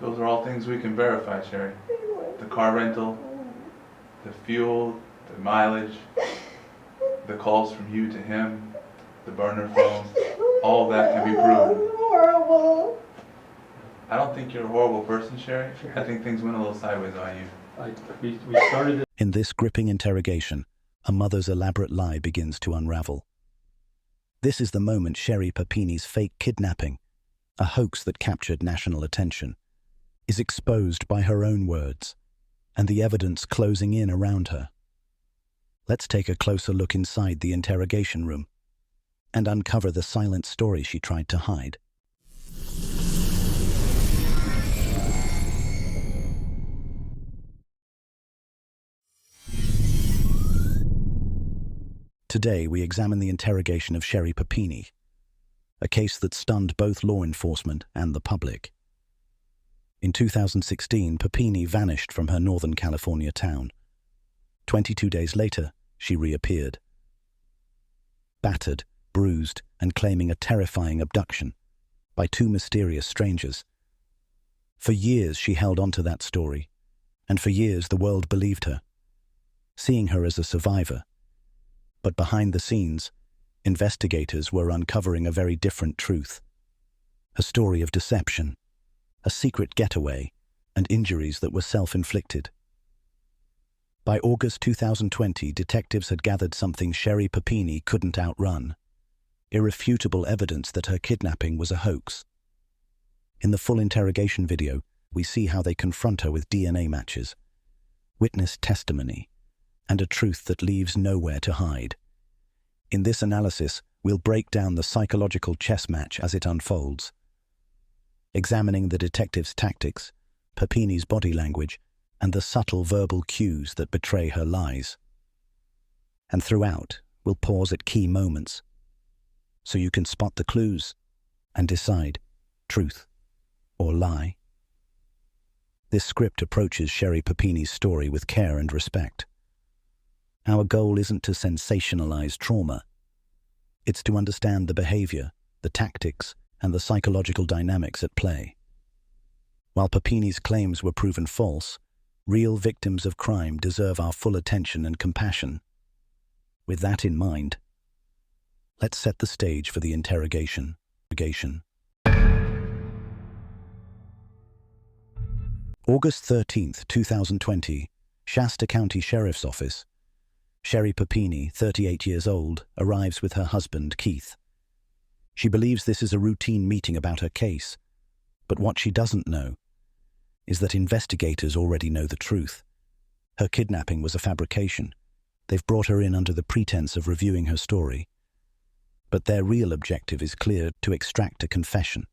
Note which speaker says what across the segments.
Speaker 1: Those are all things we can verify, Sherri. The car rental, the fuel, the mileage, the calls from you to him, the burner phone, all of that can be proven.
Speaker 2: Horrible.
Speaker 1: I don't think you're a horrible person, Sherri. I think things went a little sideways on you.
Speaker 3: We started it.
Speaker 4: In this gripping interrogation, a mother's elaborate lie begins to unravel. This is the moment Sherri Papini's fake kidnapping, a hoax that captured national attention, is exposed by her own words, and the evidence closing in around her. Let's take a closer look inside the interrogation room and uncover the silent story she tried to hide. Today, we examine the interrogation of Sherri Papini, a case that stunned both law enforcement and the public. In 2016, Papini vanished from her Northern California town. 22 days later, she reappeared. Battered, bruised, and claiming a terrifying abduction by two mysterious strangers. For years, she held on to that story, and for years the world believed her, seeing her as a survivor. But behind the scenes, investigators were uncovering a very different truth. A story of deception, a secret getaway, and injuries that were self-inflicted. By August 2020, detectives had gathered something Sherri Papini couldn't outrun: irrefutable evidence that her kidnapping was a hoax. In the full interrogation video, we see how they confront her with DNA matches, witness testimony, and a truth that leaves nowhere to hide. In this analysis, we'll break down the psychological chess match as it unfolds, examining the detective's tactics, Papini's body language, and the subtle verbal cues that betray her lies. And throughout, we'll pause at key moments, so you can spot the clues and decide truth or lie. This script approaches Sherri Papini's story with care and respect. Our goal isn't to sensationalize trauma. It's to understand the behavior, the tactics, and the psychological dynamics at play. While Papini's claims were proven false, real victims of crime deserve our full attention and compassion. With that in mind, let's set the stage for the interrogation. August 13th, 2020, Shasta County Sheriff's Office. Sherri Papini, 38 years old, arrives with her husband, Keith. She believes this is a routine meeting about her case, but what she doesn't know is that investigators already know the truth. Her kidnapping was a fabrication. They've brought her in under the pretense of reviewing her story. But their real objective is clear: to extract a confession,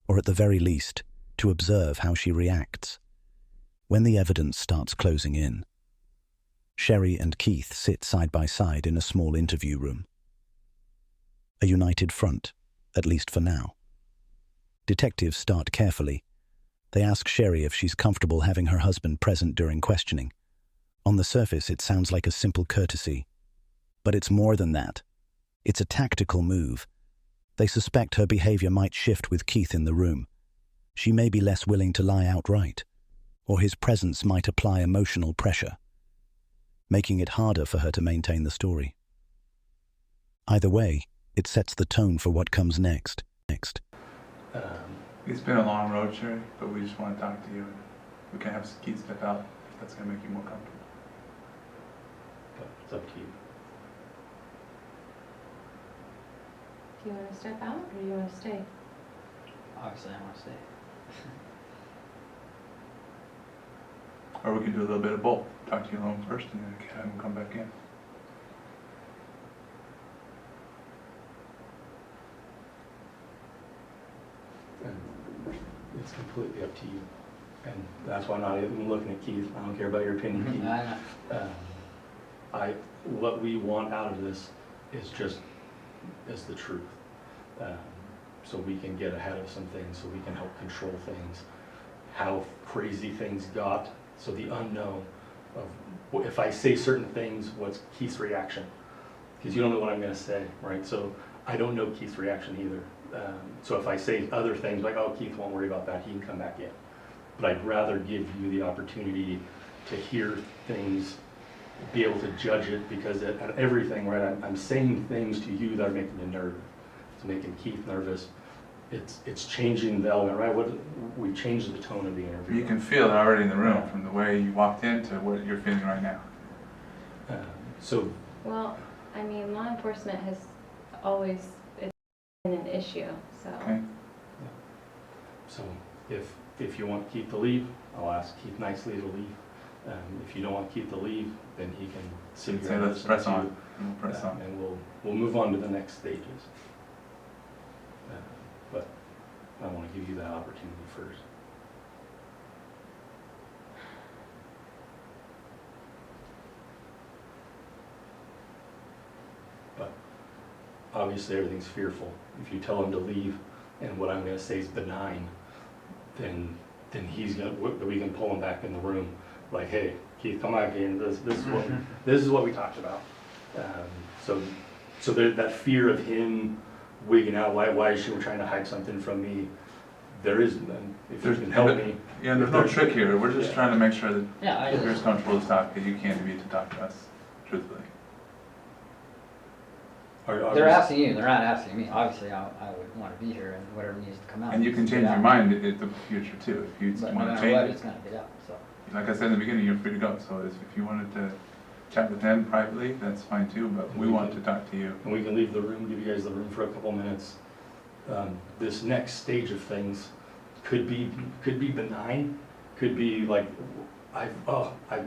Speaker 4: or at the very least, to observe how she reacts. When the evidence starts closing in, Sherri and Keith sit side by side in a small interview room. A united front, at least for now. Detectives start carefully. They ask Sherri if she's comfortable having her husband present during questioning. On the surface, it sounds like a simple courtesy. But it's more than that. It's a tactical move. They suspect her behavior might shift with Keith in the room. She may be less willing to lie outright, or his presence might apply emotional pressure, making it harder for her to maintain the story. Either way, it sets the tone for what comes next.
Speaker 1: It's been a long road, Sherri, but we just want to talk to you. We can have Keith step out if that's going to make you more comfortable.
Speaker 3: It's up to you.
Speaker 5: Do you want to step out or do you want to stay?
Speaker 6: Obviously, I want to stay.
Speaker 1: Or we can do a little bit of both. Talk to you alone first and then have him come back in.
Speaker 3: And it's completely up to you. And that's why I'm not even looking at Keith. I don't care about your opinion, Keith.
Speaker 6: I know.
Speaker 3: What we want out of this is the truth. So we can get ahead of some things, so we can help control things, how crazy things got, so the unknown of if I say certain things, what's Keith's reaction? Because you don't know what I'm going to say, right? So I don't know Keith's reaction either. So if I say other things like, oh, Keith won't worry about that, he can come back in. but I'd rather give you the opportunity to hear things, be able to judge it, because at everything, right, I'm saying things to you that are making you nervous. It's making Keith nervous. It's changing the element, right? We changed the tone of the interview.
Speaker 1: You can feel it already in the room from the way you walked in to what you're feeling right now.
Speaker 3: So,
Speaker 5: Well, I mean, law enforcement has always been an issue, so.
Speaker 1: Okay.
Speaker 3: so if you want Keith to leave, I'll ask Keith nicely to leave. If you don't want Keith to leave, then he can sit here
Speaker 1: Say,
Speaker 3: and
Speaker 1: let's
Speaker 3: listen
Speaker 1: press
Speaker 3: to you.
Speaker 1: on. We'll press on.
Speaker 3: And we'll move on to the next stages. But I want to give you that opportunity first. But obviously everything's fearful. If you tell him to leave and what I'm going to say is benign, then he's going to, we can pull him back in the room like, hey, Keith, come back in. This is what we talked about. So that fear of him wigging out, why is she trying to hide something from me? There is none. If you can help me.
Speaker 1: Yeah, there's no trick here. We're just trying to make sure that
Speaker 6: Yeah,
Speaker 1: you're as comfortable to talk as you can to be to talk to us, truthfully.
Speaker 6: they're asking you, they're not asking me. Obviously, I would want to be here, and whatever needs to come out.
Speaker 1: And you can
Speaker 6: needs to
Speaker 1: change
Speaker 6: get
Speaker 1: your
Speaker 6: out.
Speaker 1: mind in the future too. If you
Speaker 6: But no
Speaker 1: want to
Speaker 6: matter what,
Speaker 1: change
Speaker 6: it's
Speaker 1: it.
Speaker 6: gonna get out, so.
Speaker 1: Like I said in the beginning, you're free to go. So if you wanted to chat with them privately, that's fine too, but we want to talk to you.
Speaker 3: And we can leave the room, give you guys the room for a couple minutes. This next stage of things could be benign, could be like,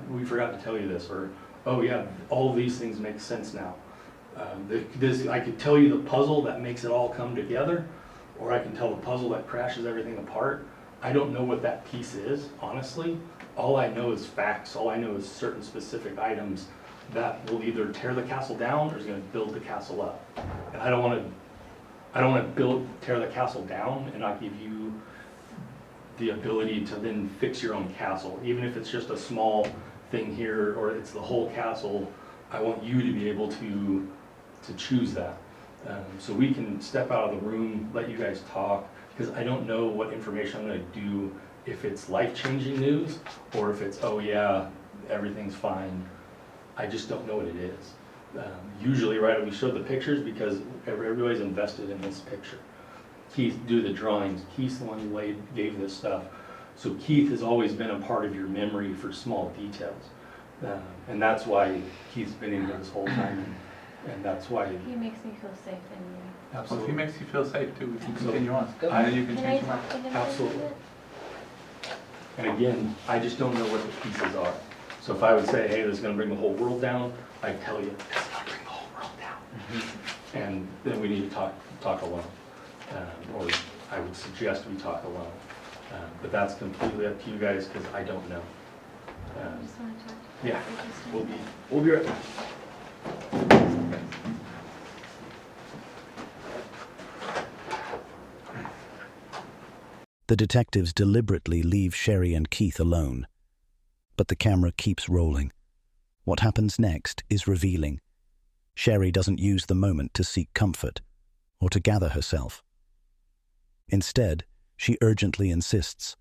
Speaker 3: we forgot to tell you this, or, oh yeah, all of these things make sense now. I could tell you the puzzle that makes it all come together, or I can tell the puzzle that crashes everything apart. I don't know what that piece is, honestly. All I know is facts. All I know is certain specific items that will either tear the castle down or is going to build the castle up. And I don't want to tear the castle down and not give you the ability to then fix your own castle. Even if it's just a small thing here or it's the whole castle, I want you to be able to choose that. So we can step out of the room, let you guys talk, because I don't know what information I'm going to do, if it's life-changing news or if it's, oh yeah, everything's fine. I just don't know what it is. Usually, right, we showed the pictures because everybody's invested in this picture. Keith do the drawings. Keith's the one who gave this stuff. So Keith has always been a part of your memory for small details. And that's why Keith's been in here this whole time. And that's why.
Speaker 5: He makes me feel safe in you.
Speaker 1: Well,
Speaker 3: Absolutely.
Speaker 1: if he makes you feel safe too, we can continue on.
Speaker 6: Go
Speaker 1: And then you can
Speaker 5: Can I
Speaker 1: change your
Speaker 5: talk
Speaker 1: mind.
Speaker 5: to him for a
Speaker 3: Absolutely.
Speaker 5: minute?
Speaker 3: And again, I just don't know what the pieces are. So if I would say, hey, this is going to bring the whole world down, I'd tell you, it's going to bring the whole world down. And then we need to talk alone. Or I would suggest we talk alone. But that's completely up to you guys because I don't know.
Speaker 5: I just want to talk to him
Speaker 3: Yeah,
Speaker 5: for just a minute.
Speaker 3: we'll be right back.
Speaker 4: The detectives deliberately leave Sherri and Keith alone. But the camera keeps rolling. What happens next is revealing. Sherri doesn't use the moment to seek comfort or to gather herself. Instead, she urgently insists.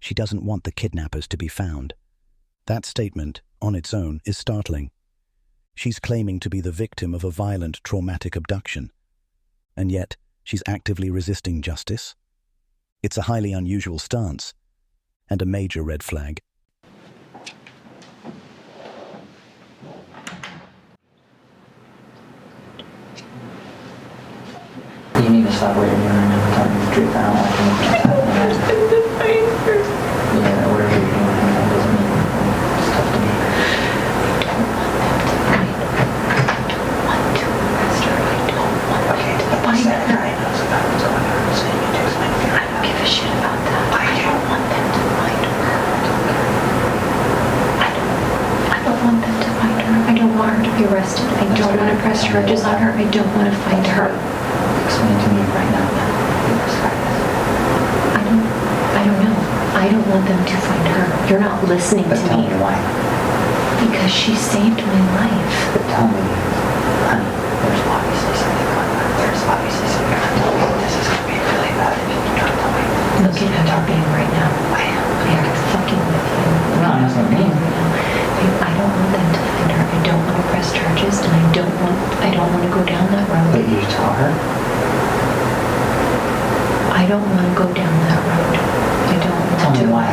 Speaker 4: She doesn't want the kidnappers to be found. That statement, on its own, is startling. She's claiming to be the victim of a violent, traumatic abduction. And yet, she's actively resisting justice. It's a highly unusual stance, and a major red flag.
Speaker 6: You need to stop waiting here and telling me the truth. I don't like it. Yeah, whatever you're doing, that doesn't mean it's tough to me. Okay, what's that guy knows about what's going on? So you need to explain to me right now.
Speaker 2: I don't give a shit about that. I don't want them to find her. I don't want them to find her. I don't want her to be arrested. I don't want to press charges on her. I don't want to find her.
Speaker 6: Explain to me right now that you respect this.
Speaker 2: I don't know. I don't want them to find her. You're not listening
Speaker 6: But
Speaker 2: to
Speaker 6: tell
Speaker 2: me.
Speaker 6: me why.
Speaker 2: Because she saved my life.
Speaker 6: But tell me, honey, there's obviously something going on. There's obviously something going on. Tell me this is going to be really bad if you don't tell me.
Speaker 2: Look at how you're being right now.
Speaker 6: I am.
Speaker 2: I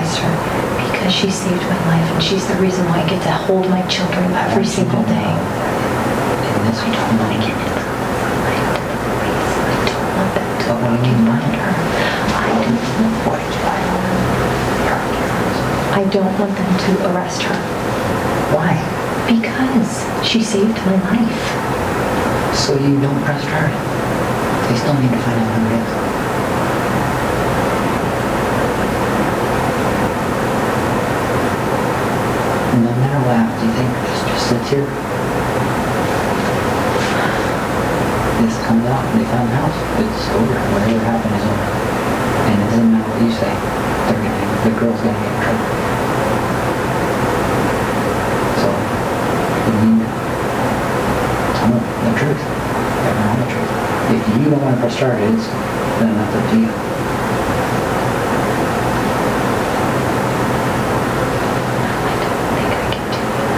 Speaker 2: sacrificed her because she saved my life and she's the reason why I get to hold my children every single day.
Speaker 6: And this
Speaker 2: I don't want to get into the fight to the police. I don't want them to fucking find her.
Speaker 6: Why did you lie on her?
Speaker 2: I don't want them to arrest her
Speaker 6: Why?
Speaker 2: because she saved my life.
Speaker 6: So you don't press charge. They still need to find out who it is. No matter what happens, you think this just sits here? This comes out, they found the house. It's over. Whatever happened is over. And it doesn't matter what you say. The girl's gonna get in trouble. So, you need to tell them the truth. Everyone the truth. If you don't want to press charges, then that's up to you.
Speaker 2: I don't think I can do that.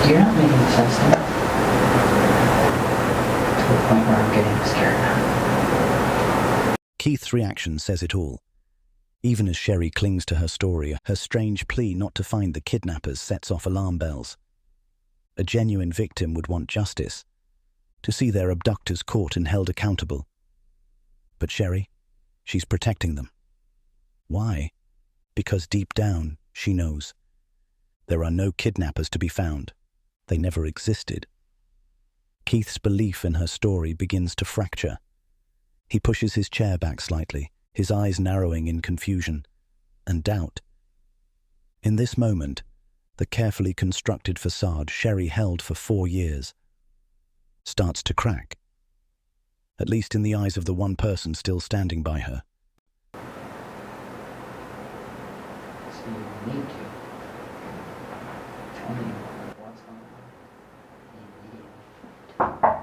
Speaker 6: You're not making sense to me. To the point where I'm getting scared now.
Speaker 4: Keith's reaction says it all. Even as Sherri clings to her story, her strange plea not to find the kidnappers sets off alarm bells. A genuine victim would want justice, to see their abductors caught and held accountable. But Sherri, she's protecting them. Why? Because deep down, she knows. There are no kidnappers to be found. They never existed. Keith's belief in her story begins to fracture. He pushes his chair back slightly, his eyes narrowing in confusion and doubt. In this moment, the carefully constructed facade Sherri held for 4 years starts to crack, at least in the eyes of the one person still standing by her.
Speaker 6: So you need to tell me what's going on immediately.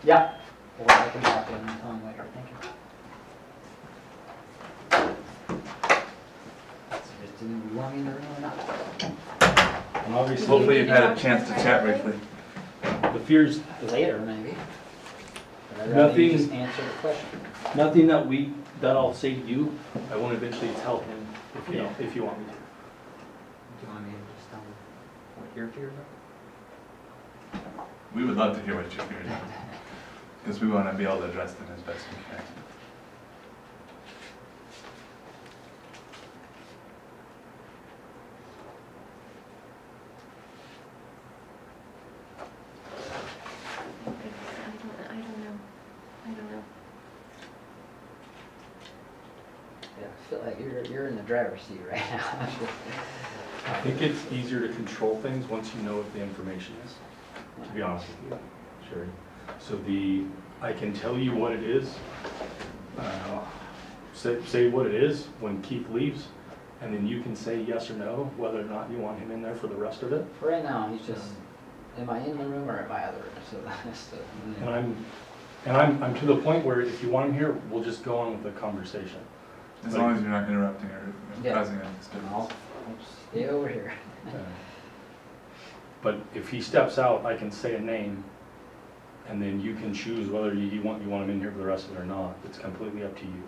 Speaker 6: Yeah. Or I can talk to him and tell him what you're thinking. So just do you want me in the room or not?
Speaker 3: And obviously,
Speaker 1: Hopefully you've had a chance to chat briefly.
Speaker 3: the fears,
Speaker 6: Later, maybe. But I'd rather you just answer the question.
Speaker 3: nothing that I'll say to you, I won't eventually tell him if you know, if you want me to.
Speaker 6: Do you want me to just tell him what your fears are?
Speaker 1: We would love to hear what you're hearing, because we want to be able to address them as best we can.
Speaker 5: I don't know.
Speaker 6: Yeah, I feel like you're in the driver's seat right now.
Speaker 3: I think it's easier to control things once you know what the information is, to be honest with you, Sherri. So I can tell you what it is, say what it is when Keith leaves, and then you can say yes or no, whether or not you want him in there for the rest of it.
Speaker 6: For right now, he's just, am I in the room or am I out of the room? So that's the...
Speaker 3: And I'm to the point where if you want him here, we'll just go on with the conversation.
Speaker 1: As long as you're not interrupting or causing any
Speaker 6: I'll
Speaker 1: disturbance.
Speaker 6: stay over here.
Speaker 3: But if he steps out, I can say a name, and then you can choose whether you want him in here for the rest of it or not. It's completely up to you.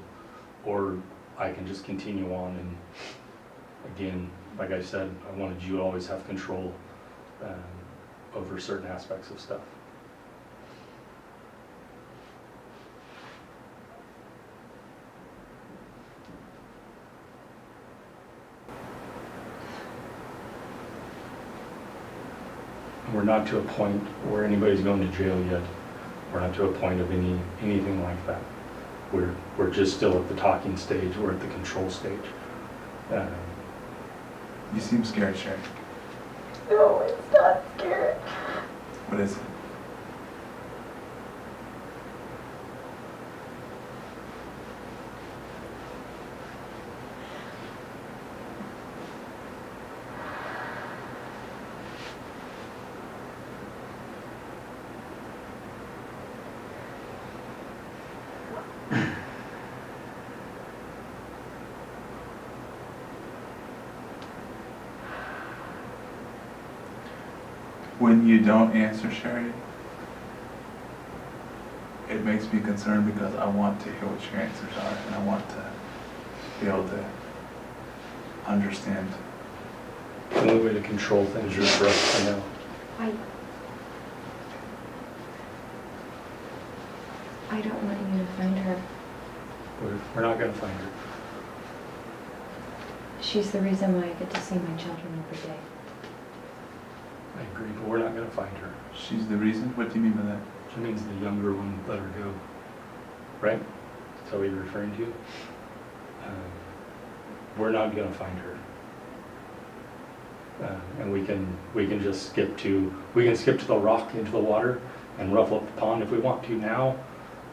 Speaker 3: Or I can just continue on, and again, like I said, I wanted you to always have control over certain aspects of stuff. We're not to a point where anybody's going to jail yet. We're not to a point of anything like that. We're just still at the talking stage. We're at the control stage.
Speaker 1: You seem scared, Sherri.
Speaker 2: No, it's not scared.
Speaker 1: What is it? When you don't answer, Sherri, it makes me concerned because I want to hear what your answers are, and I want to be able to understand.
Speaker 3: The only way to control things is for us to know.
Speaker 5: I don't want you to find her.
Speaker 3: We're not going to find her.
Speaker 5: She's the reason why I get to see my children every day.
Speaker 3: I agree, but we're not going to find her.
Speaker 1: She's the reason? What do you mean by that?
Speaker 3: She means the younger one let her go. Right? Is that what you're referring to? We're not going to find her. And we can just skip to the rock into the water and ruffle up the pond if we want to now.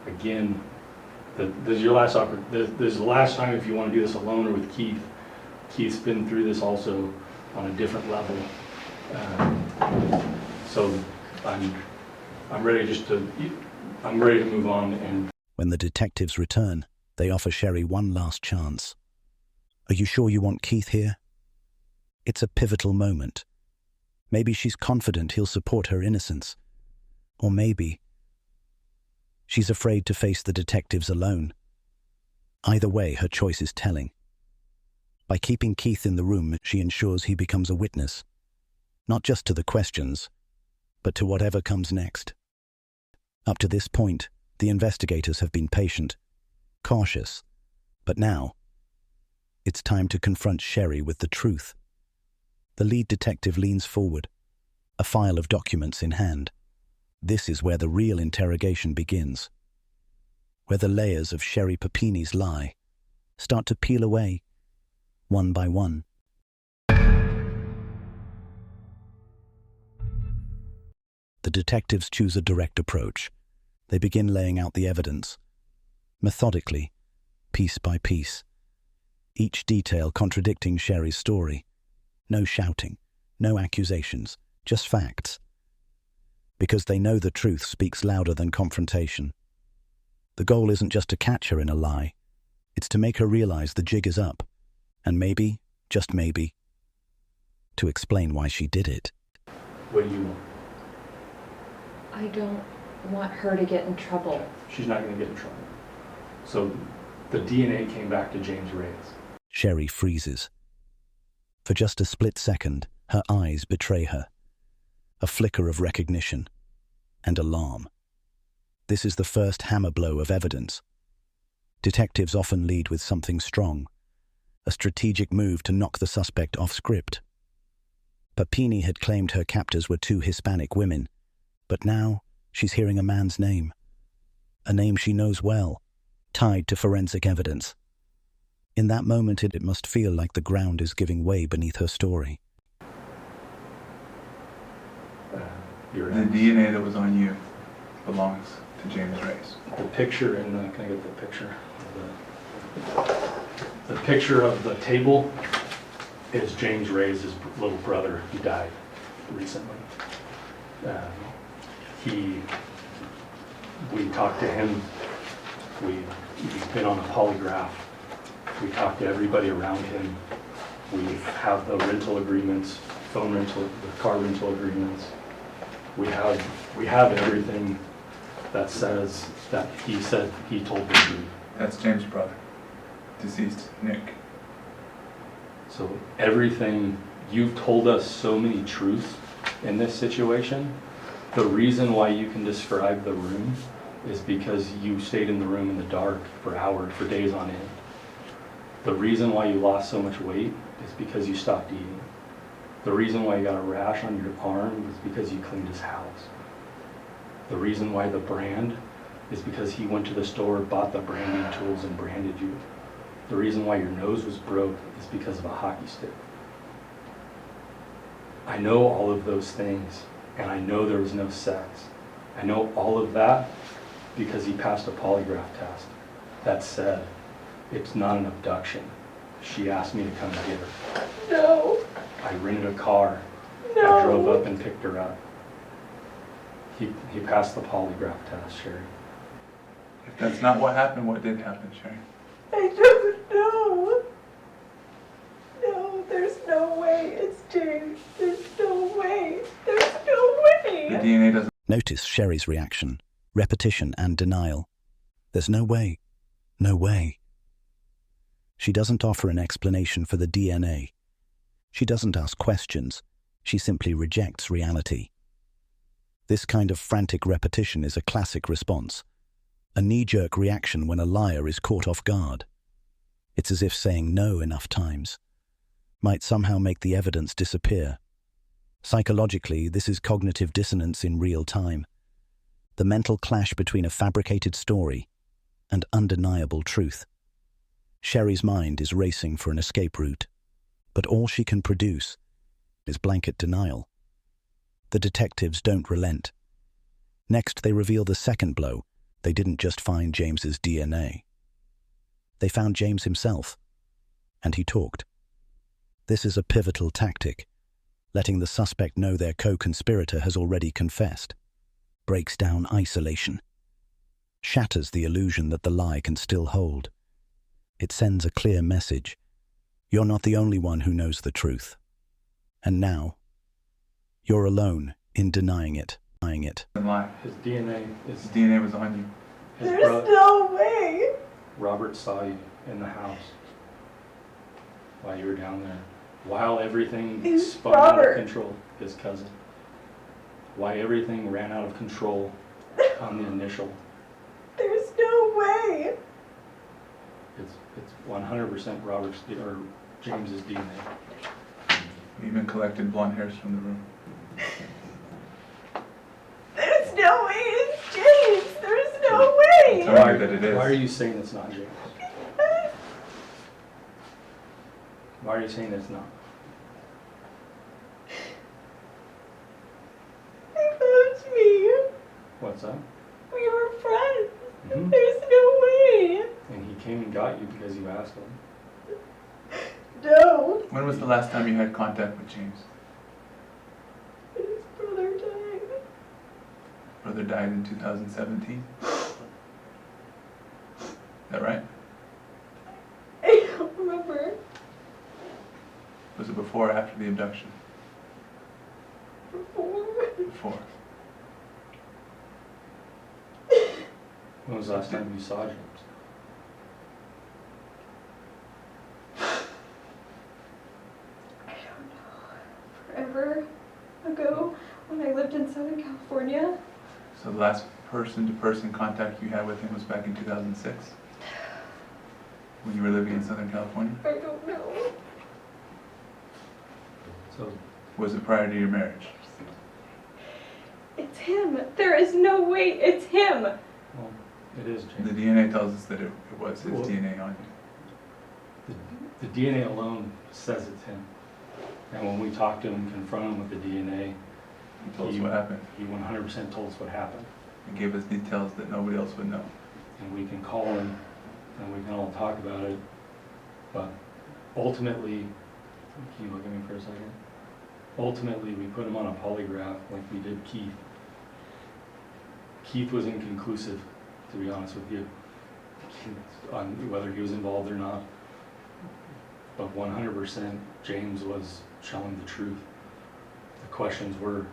Speaker 3: Again, this is your last this is the last time if you want to do this alone or with Keith. Keith's been through this also on a different level. So I'm ready to move on. And
Speaker 4: When the detectives return, they offer Sherri one last chance. Are you sure you want Keith here? It's a pivotal moment. Maybe she's confident he'll support her innocence. Or maybe she's afraid to face the detectives alone. Either way, her choice is telling. By keeping Keith in the room, she ensures he becomes a witness, not just to the questions, but to whatever comes next. Up to this point, the investigators have been patient, cautious, but now it's time to confront Sherri with the truth. The lead detective leans forward, a file of documents in hand. This is where the real interrogation begins, where the layers of Sherri Papini's lie start to peel away, one by one. The detectives choose a direct approach. They begin laying out the evidence, methodically, piece by piece, each detail contradicting Sherri's story. No shouting, no accusations, just facts. Because they know the truth speaks louder than confrontation. The goal isn't just to catch her in a lie, it's to make her realize the jig is up, and maybe, just maybe, to explain why she did it.
Speaker 3: what do you want?
Speaker 5: I don't want her to get in trouble.
Speaker 3: She's not going to get in trouble. So the DNA came back to James Reyes.
Speaker 4: Sherri freezes. For just a split second, her eyes betray her. A flicker of recognition and alarm. This is the first hammer blow of evidence. Detectives often lead with something strong, a strategic move to knock the suspect off script. Papini had claimed her captors were two Hispanic women, but now she's hearing a man's name. A name she knows well, tied to forensic evidence. In that moment, it must feel like the ground is giving way beneath her story.
Speaker 1: The DNA that was on you belongs to James Reyes.
Speaker 3: The picture, and can I get the picture? The picture of the table is James Reyes' little brother. He died recently. We talked to him. He's been on a polygraph. We talked to everybody around him. We have the rental agreements, phone rental, the car rental agreements. We have everything that says that he said he told the truth.
Speaker 1: That's James' brother, deceased Nick.
Speaker 3: So everything, you've told us so many truths in this situation. The reason why you can describe the room is because you stayed in the room in the dark for hours, for days on end. The reason why you lost so much weight is because you stopped eating. The reason why you got a rash on your arm is because you cleaned his house. The reason why the brand is because he went to the store, bought the branding tools, and branded you. The reason why your nose was broke is because of a hockey stick. I know all of those things, and I know there was no sex. I know all of that because he passed a polygraph test that said it's not an abduction. She asked me to come get her.
Speaker 5: No.
Speaker 3: I rented a car.
Speaker 5: No.
Speaker 3: I drove up and picked her up. He passed the polygraph test, Sherri.
Speaker 1: If that's not what happened, what did happen, Sherri?
Speaker 7: I don't know. No, there's no way it's James. There's no way. There's no
Speaker 1: The
Speaker 7: way.
Speaker 1: DNA doesn't.
Speaker 4: Notice Sherri's reaction, repetition and denial. There's no way. No way. She doesn't offer an explanation for the DNA. She doesn't ask questions. She simply rejects reality. This kind of frantic repetition is a classic response, a knee-jerk reaction when a liar is caught off guard. It's as if saying no enough times might somehow make the evidence disappear. Psychologically, this is cognitive dissonance in real time, the mental clash between a fabricated story and undeniable truth. Sherri's mind is racing for an escape route, but all she can produce is blanket denial. The detectives don't relent. Next, they reveal the second blow. They didn't just find James's DNA. They found James himself, and he talked. This is a pivotal tactic, letting the suspect know their co-conspirator has already confessed. Breaks down isolation. Shatters the illusion that the lie can still hold. It sends a clear message. You're not the only one who knows the truth. And now, you're alone in denying it.
Speaker 1: And lie.
Speaker 3: His DNA
Speaker 1: His
Speaker 3: is,
Speaker 1: DNA was on you.
Speaker 3: his
Speaker 7: There's
Speaker 3: brother,
Speaker 7: no way.
Speaker 3: Robert saw you in the house while you were down there. While everything
Speaker 7: Who's
Speaker 3: spun out
Speaker 7: Robert?
Speaker 3: of control, his cousin. Why everything ran out of control on the initial.
Speaker 7: There's no way.
Speaker 3: It's 100% Robert's or James's DNA.
Speaker 1: We even collected blonde hairs from the room.
Speaker 7: There's no way it's James. There's no way.
Speaker 1: Tell me that it is.
Speaker 3: Why are you saying it's not James? Why are you saying it's not?
Speaker 7: He loved me.
Speaker 3: What's up?
Speaker 7: We were friends.
Speaker 3: Mhm.
Speaker 7: There's no way.
Speaker 3: And he came and got you because you asked him.
Speaker 7: No.
Speaker 1: When was the last time you had contact with James?
Speaker 7: His brother died.
Speaker 1: Brother died in 2017. Is that right?
Speaker 7: I don't remember.
Speaker 1: Was it before or after the abduction?
Speaker 7: Before.
Speaker 1: Before.
Speaker 3: When was the last time you saw James?
Speaker 7: I don't know. Forever ago, when I lived in Southern California.
Speaker 1: So the last person-to-person contact you had with him was back in 2006? When you were living in Southern California?
Speaker 7: I don't know.
Speaker 3: So
Speaker 1: Was it prior to your marriage?
Speaker 7: It's him. There is no way it's him.
Speaker 3: well, it is
Speaker 1: The
Speaker 3: James.
Speaker 1: DNA tells us that it was his
Speaker 3: Well-
Speaker 1: DNA on you.
Speaker 3: The DNA alone says it's him. And when we talked to him and confronted him with the DNA,
Speaker 1: He told us what happened.
Speaker 3: he 100% told us what happened.
Speaker 1: He gave us details that nobody else would know.
Speaker 3: And we can call him and we can all talk about it. But ultimately, can you look at me for a second? Ultimately, we put him on a polygraph like we did Keith. Keith was inconclusive, to be honest with you, on whether he was involved or not. But 100% James was showing the truth. The questions were,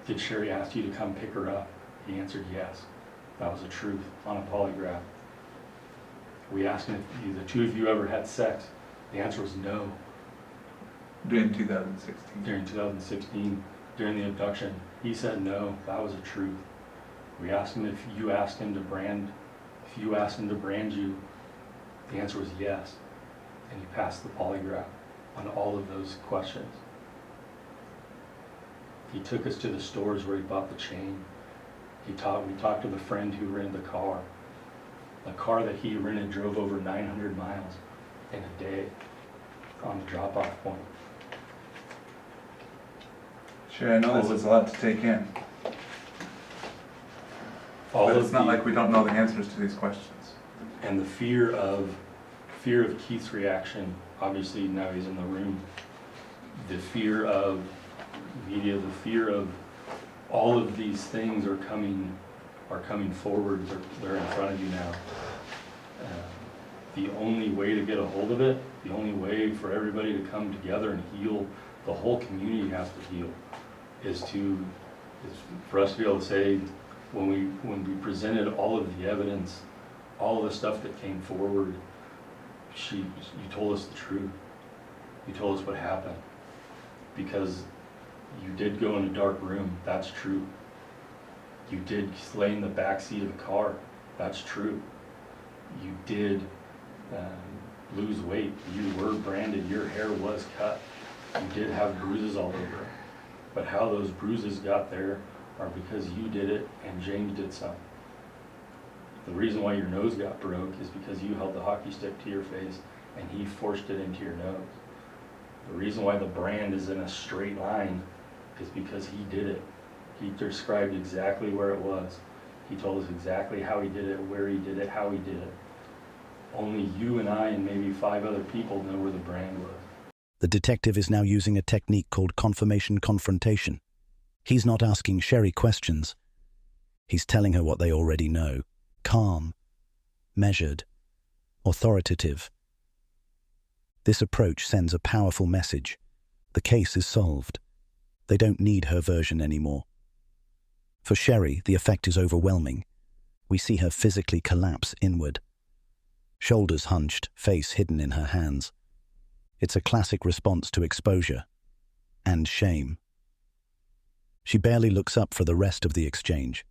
Speaker 3: did Sherri ask you to come pick her up? He answered yes. That was the truth on a polygraph. We asked him if the two of you ever had sex. The answer was no.
Speaker 1: During 2016.
Speaker 3: During 2016, during the abduction, he said no. That was the truth. We asked him if you asked him to brand you. The answer was yes. And he passed the polygraph on all of those questions. He took us to the stores where he bought the chain. We talked to the friend who rented the car. The car that he rented drove over 900 miles in a day on the drop-off point.
Speaker 1: Sure, I know this is a lot to take in. But it's not like we don't know the answers to these questions.
Speaker 3: And the fear of Keith's reaction, obviously now he's in the room, the fear of media, the fear of all of these things are coming forward, they're in front of you now. The only way to get a hold of it, the only way for everybody to come together and heal, the whole community has to heal, is for us to be able to say, when we presented all of the evidence, all of the stuff that came forward, you told us the truth. You told us what happened. Because you did go in a dark room, that's true. You did lay in the back seat of the car, that's true. You did lose weight, you were branded, your hair was cut. You did have bruises all over. But how those bruises got there are because you did it and James did some. The reason why your nose got broke is because you held the hockey stick to your face and he forced it into your nose. The reason why the brand is in a straight line is because he did it. He described exactly where it was. He told us exactly how he did it, where he did it, how he did it. Only you and I and maybe 5 other people know where the brand was.
Speaker 4: The detective is now using a technique called confirmation confrontation. He's not asking Sherri questions. He's telling her what they already know. Calm, measured, authoritative. This approach sends a powerful message. The case is solved. They don't need her version anymore. For Sherri, the effect is overwhelming. We see her physically collapse inward. Shoulders hunched, face hidden in her hands. It's a classic response to exposure and shame. She barely looks up for the rest of the exchange.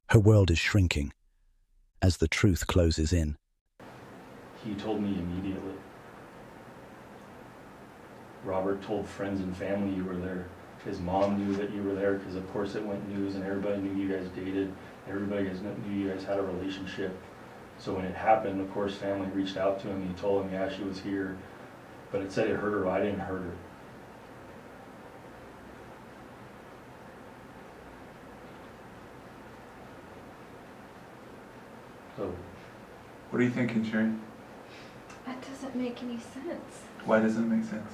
Speaker 4: Her world is shrinking as the truth closes in.
Speaker 3: He told me immediately. Robert told friends and family you were there. His mom knew that you were there because of course it went news and everybody knew you guys dated. Everybody knew you guys had a relationship. So when it happened, of course, family reached out to him. He told him, yeah, she was here. But it said it hurt her. I didn't hurt her. So,
Speaker 1: What are you thinking, Sherri?
Speaker 7: That doesn't make any sense.
Speaker 1: Why doesn't it make sense?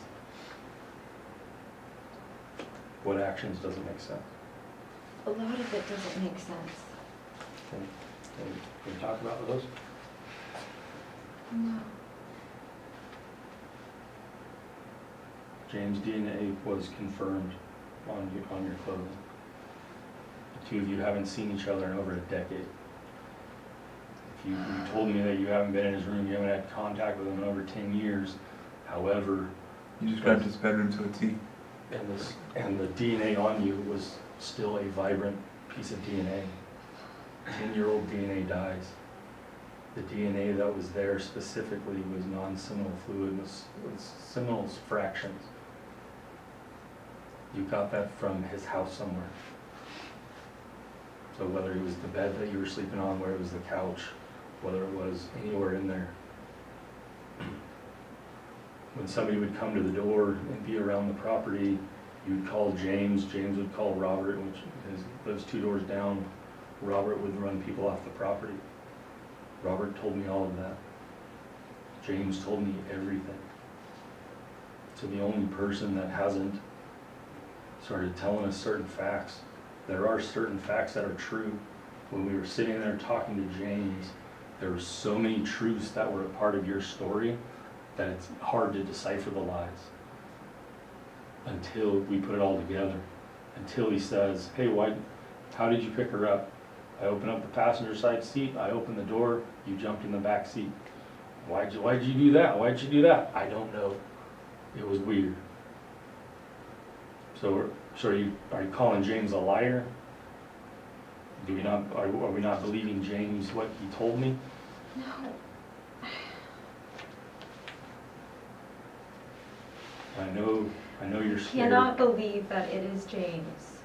Speaker 3: what actions doesn't make sense?
Speaker 7: A lot of it doesn't make sense.
Speaker 3: Can we talk about those?
Speaker 7: No.
Speaker 3: James' DNA was confirmed on your clothing. The two of you haven't seen each other in over a decade. If you told me that you haven't been in his room, you haven't had contact with him in over 10 years, however...
Speaker 1: You described his bedroom to a T.
Speaker 3: And the DNA on you was still a vibrant piece of DNA. 10-year-old DNA dies. The DNA that was there specifically was non-seminal fluid, was seminal fractions. You got that from his house somewhere. So whether it was the bed that you were sleeping on, whether it was the couch, whether it was anywhere in there. When somebody would come to the door and be around the property, you'd call James, James would call Robert, which is those 2 doors down. Robert would run people off the property. Robert told me all of that. James told me everything. So the only person that hasn't started telling us certain facts, there are certain facts that are true. When we were sitting there talking to James, there were so many truths that were a part of your story that it's hard to decipher the lies until we put it all together. Until he says, hey, how did you pick her up? I opened up the passenger side seat, I opened the door, you jumped in the back seat. Why'd you do that? Why'd you do that? I don't know. It was weird. So are you calling James a liar? Are we not believing James what he told me?
Speaker 7: No.
Speaker 3: I know you're
Speaker 7: I
Speaker 3: scared.
Speaker 7: cannot believe that it is James.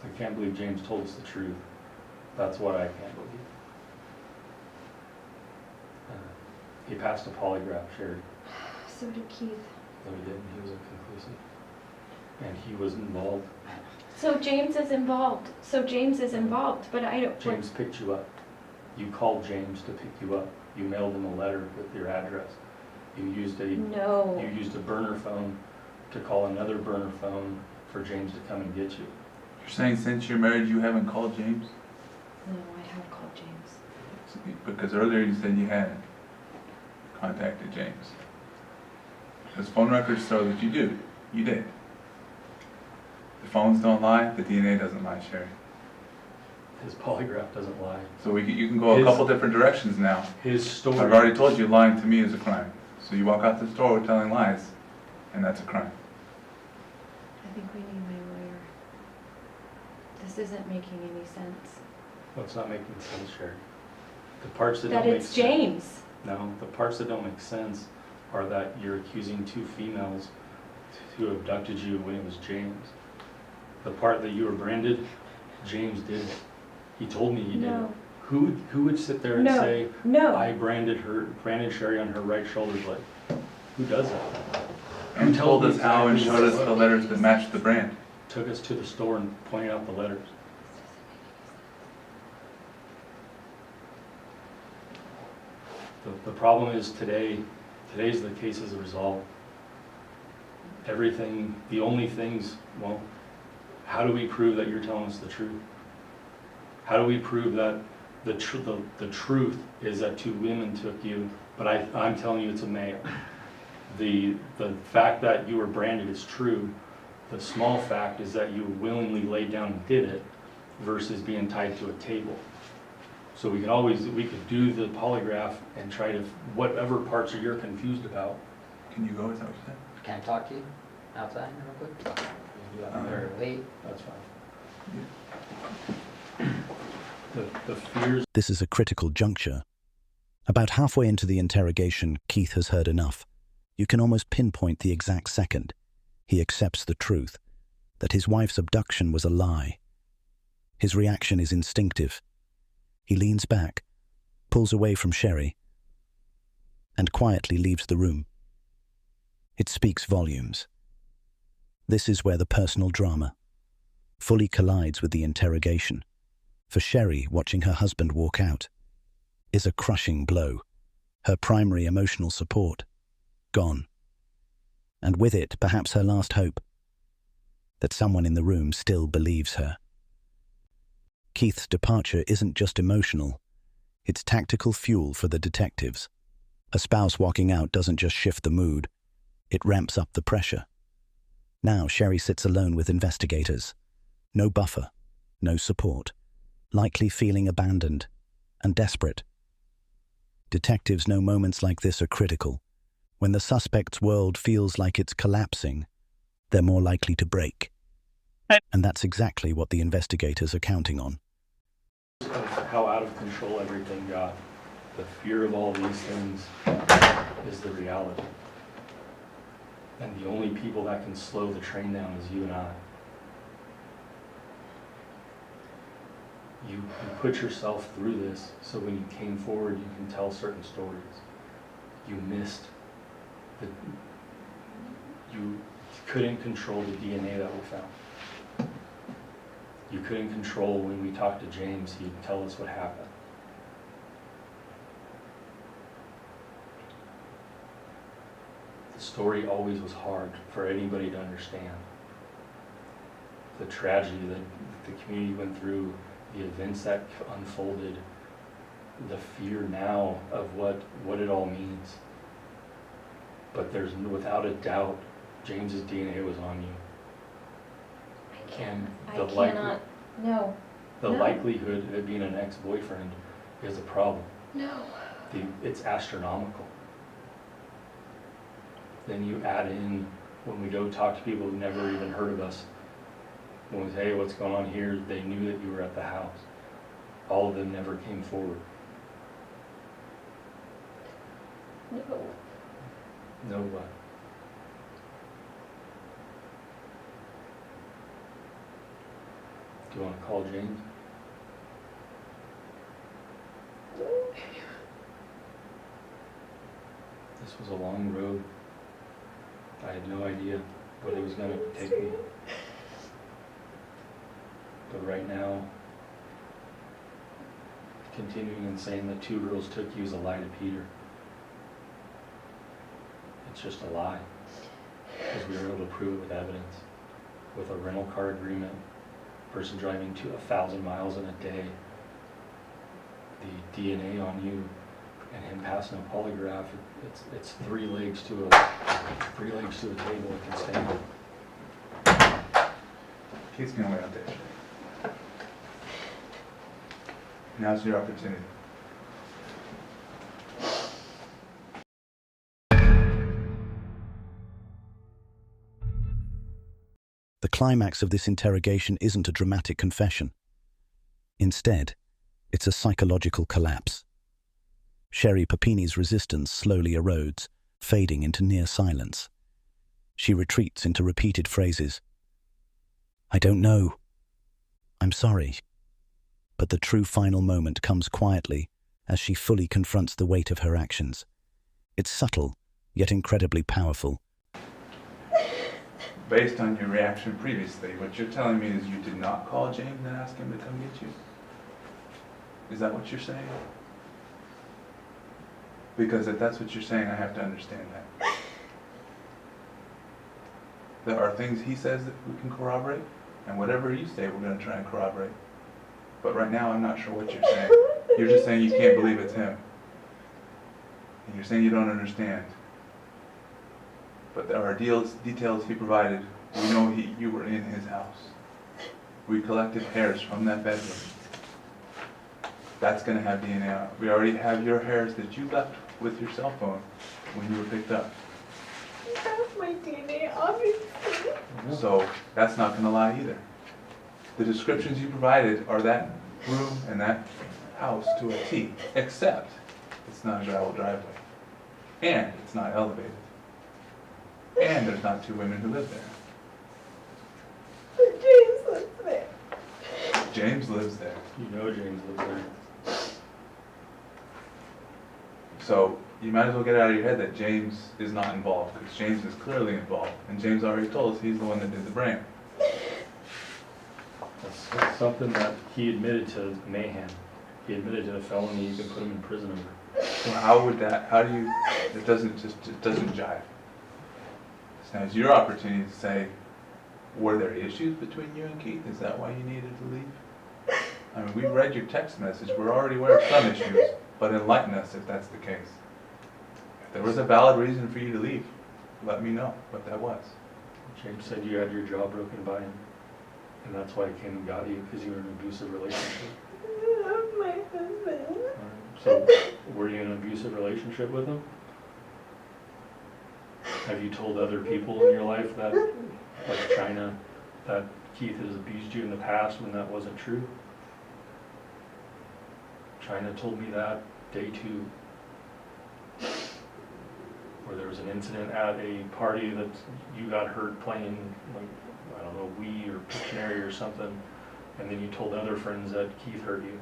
Speaker 3: I can't believe James told us the truth. That's what I can't believe. He passed a polygraph, Sherri.
Speaker 7: So did Keith.
Speaker 3: No, he didn't. He was inconclusive. And he was involved.
Speaker 7: So James is involved, but I don't...
Speaker 3: James picked you up. You called James to pick you up. You mailed him a letter with your address. You used a burner phone to call another burner phone for James to come and get you.
Speaker 1: You're saying since you're married you haven't called James?
Speaker 7: No, I have called James.
Speaker 1: Because earlier you said you hadn't contacted James. Because phone records show that you do. You did. The phones don't lie, the DNA doesn't lie, Sherri.
Speaker 3: His polygraph doesn't lie.
Speaker 1: So you can go a
Speaker 3: His-
Speaker 1: couple different directions now.
Speaker 3: His story.
Speaker 1: I've already told you lying to me is a crime. So you walk out the door telling lies, and that's a crime.
Speaker 5: I think we need my lawyer. This isn't making any sense.
Speaker 3: Well, it's not making sense, Sherri. The parts that
Speaker 5: That
Speaker 3: don't make
Speaker 5: it's
Speaker 3: sense.
Speaker 5: James.
Speaker 3: No, the parts that don't make sense are that you're accusing two females who abducted you when it was James. The part that you were branded, James did it. He told me he did it.
Speaker 5: No.
Speaker 3: Who would sit there and
Speaker 5: No.
Speaker 3: say,
Speaker 5: No.
Speaker 3: I branded Sherri on her right shoulder blade? Who does that?
Speaker 1: And
Speaker 3: Who
Speaker 1: told us how and
Speaker 3: exactly
Speaker 1: showed us
Speaker 3: what it
Speaker 1: the
Speaker 3: was?
Speaker 1: letters that matched the brand.
Speaker 3: Took us to the store and pointed out the letters. The problem is today's the case is resolved. Everything, the only things, well, how do we prove that you're telling us the truth? How do we prove that the truth is that two women took you, but I'm telling you it's a male? The fact that you were branded is true. The small fact is that you willingly laid down and did it versus being tied to a table. So we could do the polygraph and try to, whatever parts you're confused about.
Speaker 1: Can you go? Is that what you said?
Speaker 6: Can I talk to you outside real quick? Or wait?
Speaker 3: That's fine. The fears.
Speaker 4: This is a critical juncture. About halfway into the interrogation, Keith has heard enough. You can almost pinpoint the exact second. He accepts the truth, that his wife's abduction was a lie. His reaction is instinctive. He leans back, pulls away from Sherri, and quietly leaves the room. It speaks volumes. This is where the personal drama fully collides with the interrogation. For Sherri, watching her husband walk out is a crushing blow. Her primary emotional support gone. And with it, perhaps her last hope, that someone in the room still believes her. Keith's departure isn't just emotional, it's tactical fuel for the detectives. A spouse walking out doesn't just shift the mood, it ramps up the pressure. Now Sherri sits alone with investigators. No buffer, no support, likely feeling abandoned and desperate. Detectives know moments like this are critical. When the suspect's world feels like it's collapsing, they're more likely to break. And that's exactly what the investigators are counting on.
Speaker 3: Of how out of control everything got. The fear of all these things is the reality. And the only people that can slow the train down is you and I. You put yourself through this so when you came forward you can tell certain stories. You missed. You couldn't control the DNA that we found. You couldn't control when we talked to James, he'd tell us what happened. The story always was hard for anybody to understand. The tragedy that the community went through, the events that unfolded, the fear now of what it all means. But there's without a doubt, James's DNA was on you.
Speaker 5: No.
Speaker 3: The
Speaker 5: No.
Speaker 3: likelihood of it being an ex-boyfriend is a problem.
Speaker 5: No.
Speaker 3: It's astronomical. Then you add in, when we go talk to people who've never even heard of us, when we say, hey, what's going on here, they knew that you were at the house. All of them never came forward.
Speaker 5: No.
Speaker 3: No what? Do you want to call James? This was a long road. I had no idea what it was going to take me. But right now, continuing and saying that two girls took you is a lie to Peter. It's just a lie. Because we were able to prove it with evidence. With a rental car agreement, person driving to 1,000 miles in a day, the DNA on you, and him passing a polygraph, it's three legs to a table it can stand.
Speaker 1: Keith's gonna wait out there. Now's your opportunity.
Speaker 4: The climax of this interrogation isn't a dramatic confession. Instead, it's a psychological collapse. Sherri Papini's resistance slowly erodes, fading into near silence. She retreats into repeated phrases. "I don't know. I'm sorry." But the true final moment comes quietly as she fully confronts the weight of her actions. It's subtle, yet incredibly powerful.
Speaker 1: Based on your reaction previously, what you're telling me is you did not call James and ask him to come get you? Is that what you're saying? Because if that's what you're saying, I have to understand that. There are things he says that we can corroborate, and whatever you say, we're going to try and corroborate. But right now, I'm not sure what you're saying. You're just saying you can't believe it's him. And you're saying you don't understand. But there are details he provided. We know you were in his house. We collected hairs from that bedroom. That's going to have DNA on it. We already have your hairs that you left with your cell phone when you were picked up.
Speaker 7: You have my DNA, obviously.
Speaker 1: So that's not going to lie either. The descriptions you provided are that room and that house to a T, except it's not a gravel driveway. And it's not elevated. And there's not two women who live there.
Speaker 7: But James lives there.
Speaker 1: James lives there.
Speaker 3: You know James lives there.
Speaker 1: So you might as well get it out of your head that James is not involved, because James is clearly involved. And James already told us he's the one that did the brain.
Speaker 3: That's something that he admitted to mayhem. He admitted to a felony you can put him in prison over.
Speaker 1: So how would that, it doesn't jive. So now it's your opportunity to say, were there issues between you and Keith? Is that why you needed to leave? I mean, we read your text message. We're already aware of some issues, but enlighten us if that's the case. If there was a valid reason for you to leave, let me know what that was.
Speaker 3: James said you had your jaw broken by him, and that's why he came and got you, because you were in an abusive relationship.
Speaker 7: I love my husband.
Speaker 3: So, were you in an abusive relationship with him? Have you told other people in your life that, like China, that Keith has abused you in the past when that wasn't true? China told me that day 2, where there was an incident at a party that you got hurt playing, like, I don't know, Wii or Pictionary or something, and then you told other friends that Keith hurt you.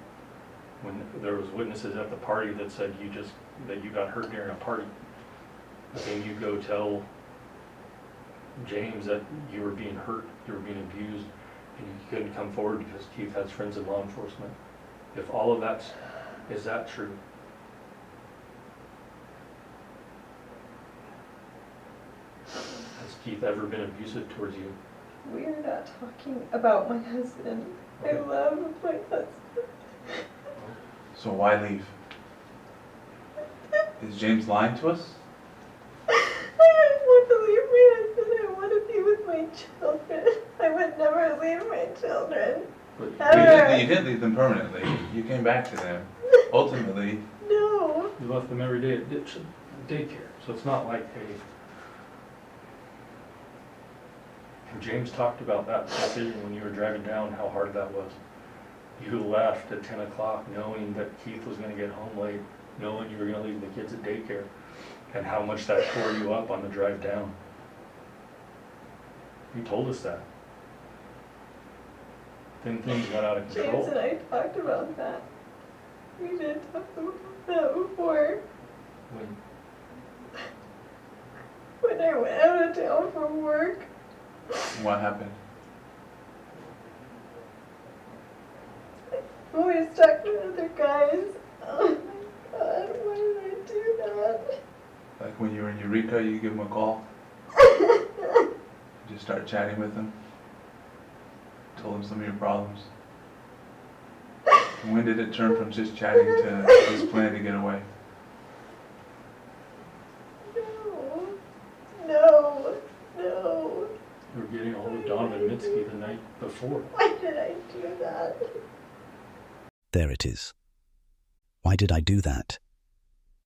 Speaker 3: When there was witnesses at the party that said that you got hurt during a party. But then you go tell James that you were being hurt, you were being abused, and you couldn't come forward because Keith has friends in law enforcement. If all of that, is that true? Has Keith ever been abusive towards you?
Speaker 7: We are not talking about my husband. I love my husband.
Speaker 1: So why leave? Is James lying to us?
Speaker 7: I don't want to leave my husband. I want to be with my children. I would never leave my children.
Speaker 1: You didn't leave them permanently. You came back to them. Ultimately,
Speaker 7: No.
Speaker 3: You left them every day at daycare, so it's not like, hey. And James talked about that decision when you were driving down, how hard that was. You left at 10 o'clock knowing that Keith was going to get home late, knowing you were going to leave the kids at daycare, and how much that tore you up on the drive down. You told us that. Then things got out of control.
Speaker 7: James and I talked about that. We did talk about that before. When I went out of town for work.
Speaker 1: what happened?
Speaker 7: Always talking to other guys. Oh my god, why did I do that?
Speaker 1: Like when you were in Eureka, you give them a call? Just start chatting with them? Told them some of your problems? And when did it turn from just chatting to this plan to get away?
Speaker 7: No.
Speaker 3: You were getting a hold of Donovan Mitski the night before.
Speaker 7: Why did I do that?
Speaker 4: There it is, Why did I do that?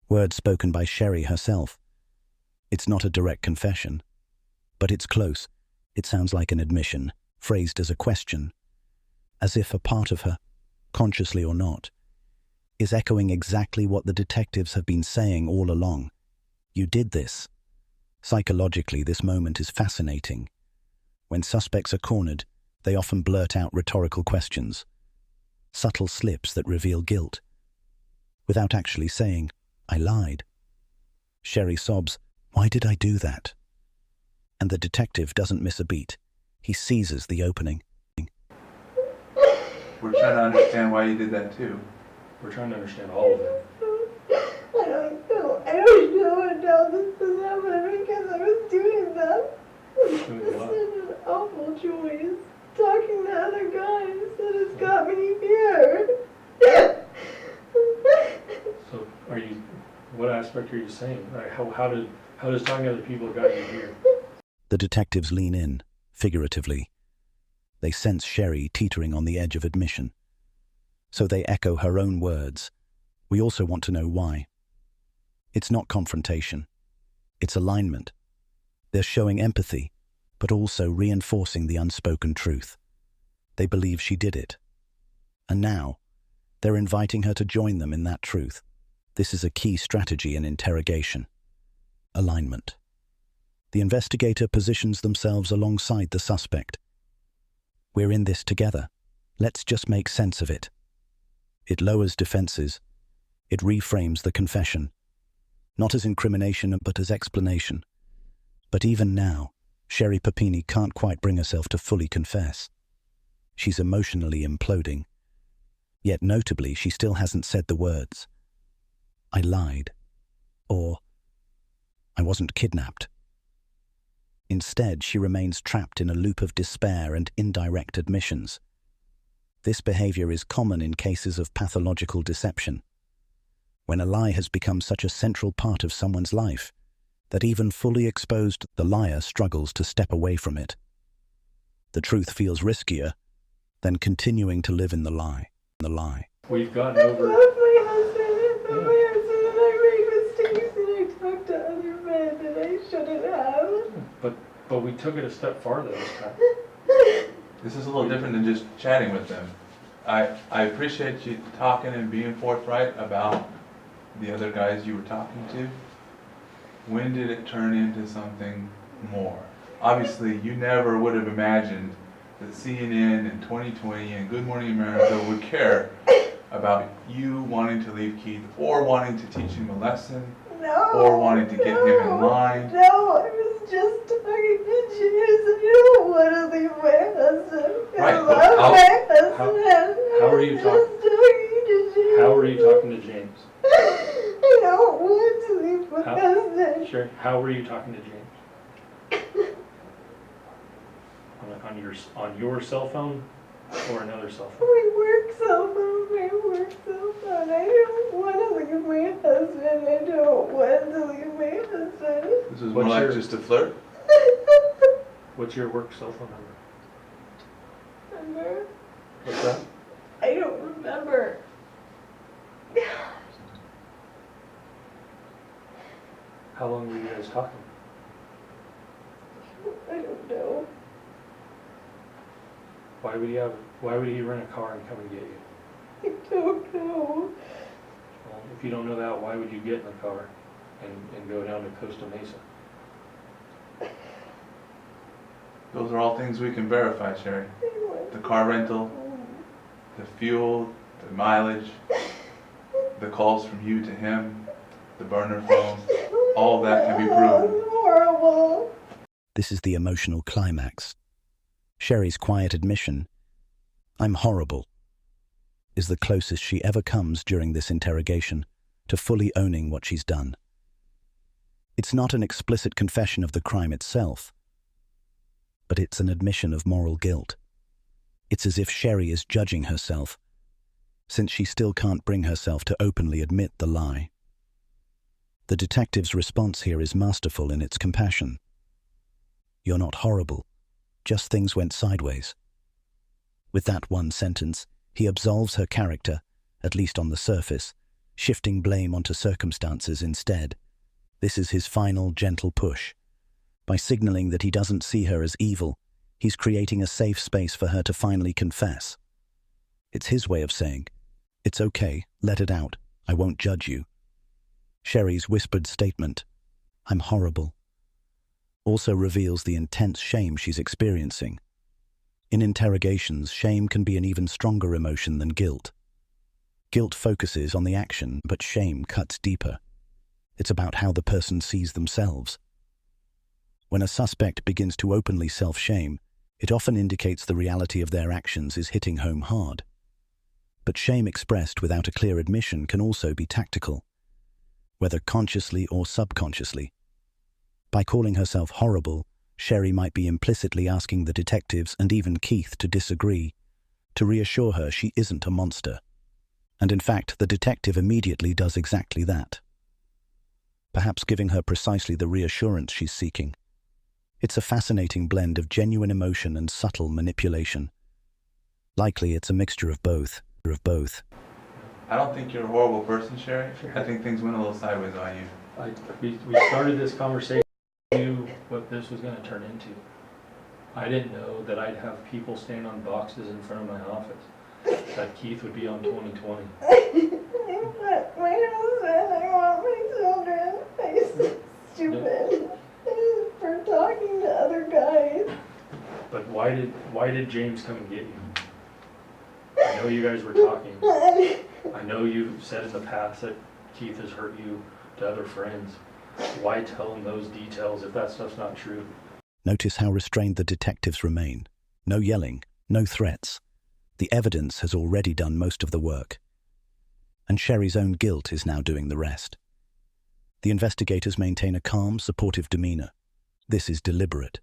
Speaker 4: Words spoken by Sherri herself. It's not a direct confession, but it's close. It sounds like an admission, phrased as a question, as if a part of her, consciously or not, is echoing exactly what the detectives have been saying all along. You did this. Psychologically, this moment is fascinating. When suspects are cornered, they often blurt out rhetorical questions, subtle slips that reveal guilt, without actually saying, I lied. Sherri sobs, why did I do that? And the detective doesn't miss a beat. He seizes the opening.
Speaker 1: We're trying to understand why you did that too.
Speaker 3: We're trying to understand all of it.
Speaker 7: I don't know what else this is happening because I was doing that.
Speaker 3: Doing
Speaker 7: It's
Speaker 3: what?
Speaker 7: such an awful choice. Talking to other guys that has got me here.
Speaker 3: So what aspect are you saying? Like, how does talking to other people got you here?
Speaker 4: The detectives lean in, figuratively. They sense Sherri teetering on the edge of admission. So they echo her own words. We also want to know why. It's not confrontation. It's alignment. They're showing empathy, but also reinforcing the unspoken truth. They believe she did it. And now, they're inviting her to join them in that truth. This is a key strategy in interrogation. Alignment. The investigator positions themselves alongside the suspect. We're in this together. Let's just make sense of it. It lowers defenses. It reframes the confession, not as incrimination but as explanation. But even now, Sherri Papini can't quite bring herself to fully confess. She's emotionally imploding. Yet notably, she still hasn't said the words, I lied, or I wasn't kidnapped. Instead, she remains trapped in a loop of despair and indirect admissions. This behavior is common in cases of pathological deception, when a lie has become such a central part of someone's life that even fully exposed, the liar struggles to step away from it. The truth feels riskier than continuing to live in the lie.
Speaker 3: We've gotten
Speaker 7: I
Speaker 3: over.
Speaker 7: love my husband. I love my husband and I made mistakes and I talked to other men that I shouldn't have.
Speaker 3: But we took it a step farther this time.
Speaker 1: This is a little different than just chatting with them. I appreciate you talking and being forthright about the other guys you were talking to. When did it turn into something more? Obviously, you never would have imagined that CNN and 2020 and Good Morning America would care about you wanting to leave Keith or wanting to teach him a lesson
Speaker 7: No.
Speaker 1: or wanting to get him in line.
Speaker 7: No, I was just talking to James and I don't want to leave my husband.
Speaker 1: Right,
Speaker 7: I
Speaker 1: but
Speaker 7: love
Speaker 1: how-
Speaker 7: my husband.
Speaker 3: how are you
Speaker 7: I was just talking to James.
Speaker 3: How are you talking to James?
Speaker 7: I don't want to leave my
Speaker 3: How-
Speaker 7: husband.
Speaker 3: Sure. How were you talking to James? On your cell phone or another cell phone?
Speaker 7: My work cell phone, my work cell phone. I don't want to leave my husband. I don't want to leave my husband.
Speaker 1: This was more
Speaker 3: What's
Speaker 1: like
Speaker 3: your-
Speaker 1: just a flirt.
Speaker 3: What's your work cell phone number?
Speaker 7: Remember?
Speaker 3: What's that?
Speaker 7: I don't remember.
Speaker 3: How long were you guys talking?
Speaker 7: I don't know.
Speaker 3: Why would he rent a car and come and get you?
Speaker 7: I don't know.
Speaker 3: Well, if you don't know that, why would you get in the car and go down to Costa Mesa?
Speaker 1: Those are all things we can verify, Sherri. The car rental, the fuel, the mileage, the calls from you to him, the burner phone, all that can be proven.
Speaker 7: It's horrible.
Speaker 4: This is the emotional climax. Sherri's quiet admission, I'm horrible, is the closest she ever comes during this interrogation to fully owning what she's done. It's not an explicit confession of the crime itself, but it's an admission of moral guilt. It's as if Sherri is judging herself, since she still can't bring herself to openly admit the lie. The detective's response here is masterful in its compassion. You're not horrible, just things went sideways. With that one sentence, he absolves her character, at least on the surface, shifting blame onto circumstances instead. This is his final, gentle push. By signaling that he doesn't see her as evil, he's creating a safe space for her to finally confess. It's his way of saying, "It's okay, let it out, I won't judge you." Sherri's whispered statement, "I'm horrible," also reveals the intense shame she's experiencing. In interrogations, shame can be an even stronger emotion than guilt. Guilt focuses on the action, but shame cuts deeper. It's about how the person sees themselves. When a suspect begins to openly self-shame, it often indicates the reality of their actions is hitting home hard. But shame expressed without a clear admission can also be tactical, whether consciously or subconsciously. By calling herself horrible, Sherri might be implicitly asking the detectives and even Keith to disagree, to reassure her she isn't a monster. And in fact, the detective immediately does exactly that, perhaps giving her precisely the reassurance she's seeking. It's a fascinating blend of genuine emotion and subtle manipulation. Likely it's a mixture of both.
Speaker 1: I don't think you're a horrible person, Sherri. I think things went a little sideways on you.
Speaker 3: We started this conversation, I knew what this was going to turn into. I didn't know that I'd have people stand on boxes in front of my office, that Keith would be on 2020.
Speaker 7: My husband, I want my children. I'm stupid for talking to other guys.
Speaker 3: But why did James come and get you? I know you guys were talking. I know you've said in the past that Keith has hurt you to other friends. Why tell him those details if that stuff's not true?
Speaker 4: Notice how restrained the detectives remain. No yelling, no threats. The evidence has already done most of the work. And Sherri's own guilt is now doing the rest. The investigators maintain a calm, supportive demeanor. This is deliberate.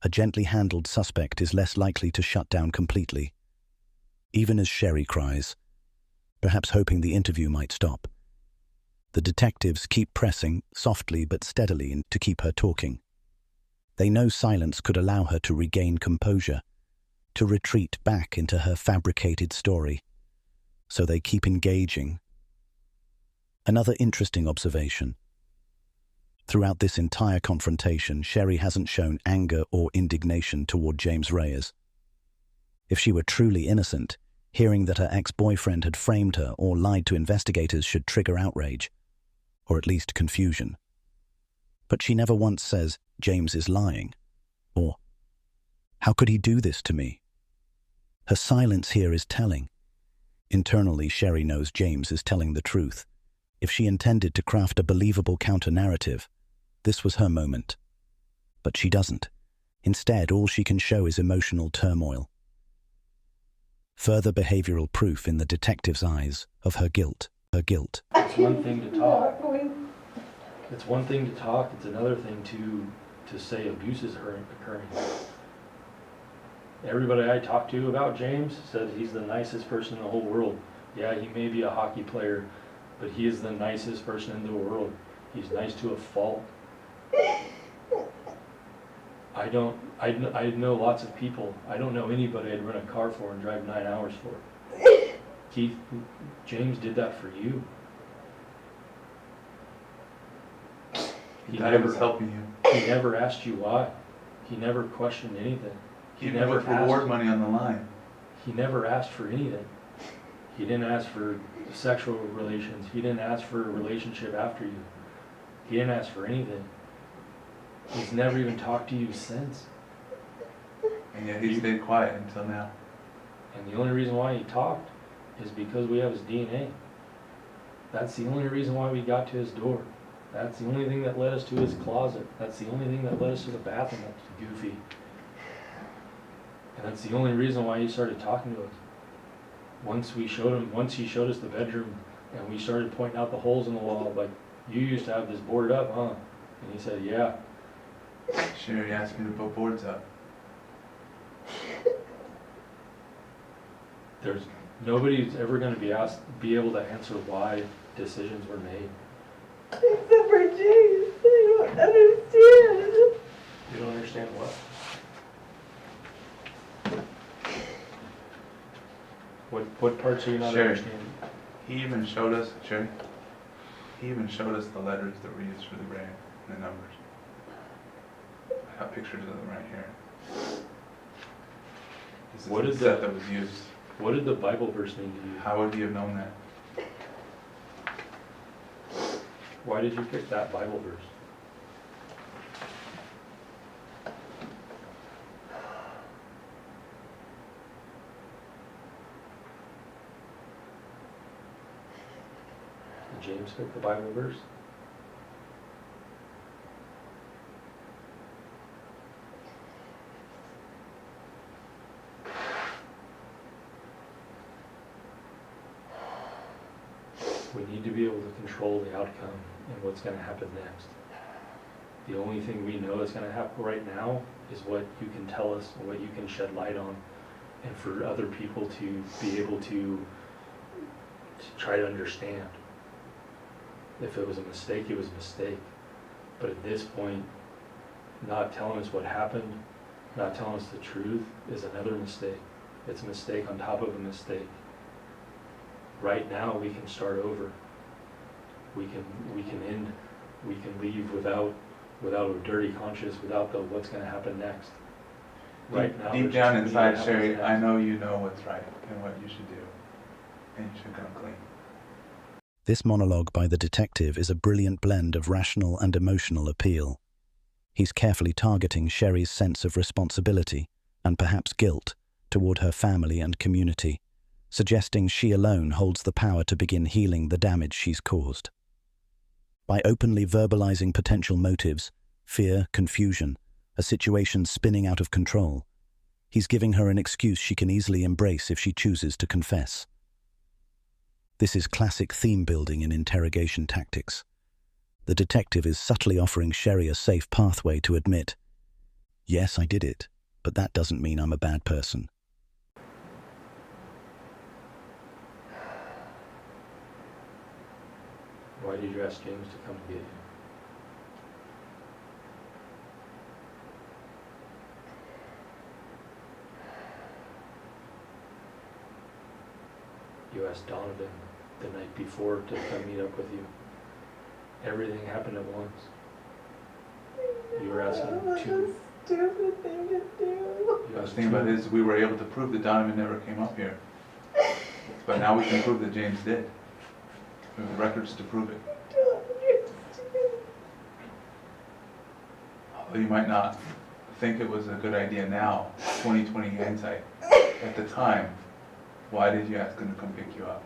Speaker 4: A gently handled suspect is less likely to shut down completely. Even as Sherri cries, perhaps hoping the interview might stop, the detectives keep pressing, softly but steadily, to keep her talking. They know silence could allow her to regain composure, to retreat back into her fabricated story. So they keep engaging. Another interesting observation. Throughout this entire confrontation, Sherri hasn't shown anger or indignation toward James Reyes. If she were truly innocent, hearing that her ex-boyfriend had framed her or lied to investigators should trigger outrage, or at least confusion. But she never once says, "James is lying," or "How could he do this to me?" Her silence here is telling. Internally, Sherri knows James is telling the truth. If she intended to craft a believable counter-narrative, this was her moment. But she doesn't. Instead, all she can show is emotional turmoil. Further behavioral proof in the detective's eyes of her guilt.
Speaker 3: It's one thing to talk. It's one thing to talk. It's another thing to say abuse is occurring. Everybody I talked to about James said he's the nicest person in the whole world. Yeah, he may be a hockey player, but he is the nicest person in the world. He's nice to a fault. I know lots of people. I don't know anybody I'd rent a car for and drive 9 hours for. Keith, James did that for you.
Speaker 1: He was helping you.
Speaker 3: He never asked you why. He never questioned anything.
Speaker 1: He never put reward money on the line.
Speaker 3: He never asked for anything. He didn't ask for sexual relations. He didn't ask for a relationship after you. He didn't ask for anything. He's never even talked to you since.
Speaker 1: And yet he stayed quiet until now.
Speaker 3: And the only reason why he talked is because we have his DNA. That's the only reason why we got to his door. That's the only thing that led us to his closet. That's the only thing that led us to the bathroom that's goofy. And that's the only reason why he started talking to us. Once he showed us the bedroom and we started pointing out the holes in the wall, like, "You used to have this boarded up, huh?" And he said, "Yeah."
Speaker 1: Sherri asked me to put boards up.
Speaker 3: Nobody's ever going to be able to answer why decisions were made.
Speaker 7: Except for James. I don't understand.
Speaker 3: You don't understand what? What parts are you not
Speaker 1: Sherri,
Speaker 3: understanding?
Speaker 1: He even showed us, Sherri, he even showed us the letters that were used for the brand and the numbers. I have pictures of them right here. This is
Speaker 3: What
Speaker 1: the
Speaker 3: is
Speaker 1: set
Speaker 3: that?
Speaker 1: that was used.
Speaker 3: What did the Bible verse mean to you?
Speaker 1: How would he have known that?
Speaker 3: Why did you pick that Bible verse? Did James pick the Bible verse? We need to be able to control the outcome and what's going to happen next. The only thing we know is going to happen right now is what you can tell us and what you can shed light on, and for other people to be able to try to understand. If it was a mistake, it was a mistake. But at this point, not telling us what happened, not telling us the truth is another mistake. It's a mistake on top of a mistake. Right now, we can start over. We can end. We can leave without a dirty conscience, without the what's going to happen next. Right now,
Speaker 1: Deep
Speaker 3: there's
Speaker 1: down
Speaker 3: too many
Speaker 1: inside,
Speaker 3: that
Speaker 1: Sherri,
Speaker 3: happens
Speaker 1: I
Speaker 3: next.
Speaker 1: know you know what's right and what you should do, and you should come clean.
Speaker 4: This monologue by the detective is a brilliant blend of rational and emotional appeal. He's carefully targeting Sherri's sense of responsibility, and perhaps guilt, toward her family and community, suggesting she alone holds the power to begin healing the damage she's caused. By openly verbalizing potential motives, fear, confusion, a situation spinning out of control, he's giving her an excuse she can easily embrace if she chooses to confess. This is classic theme building in interrogation tactics. The detective is subtly offering Sherri a safe pathway to admit, "Yes, I did it, but that doesn't mean I'm a bad person."
Speaker 3: Why did you ask James to come and get you? You asked Donovan the night before to come meet up with you. Everything happened at once. You were asking two.
Speaker 7: Stupid thing to do.
Speaker 3: You
Speaker 1: The
Speaker 3: asked
Speaker 1: thing about
Speaker 3: two.
Speaker 1: it is we were able to prove that Donovan never came up here. But now we can prove that James did. We have records to prove it. Although you might not think it was a good idea now, 2020 hindsight. At the time, why did you ask him to come pick you up?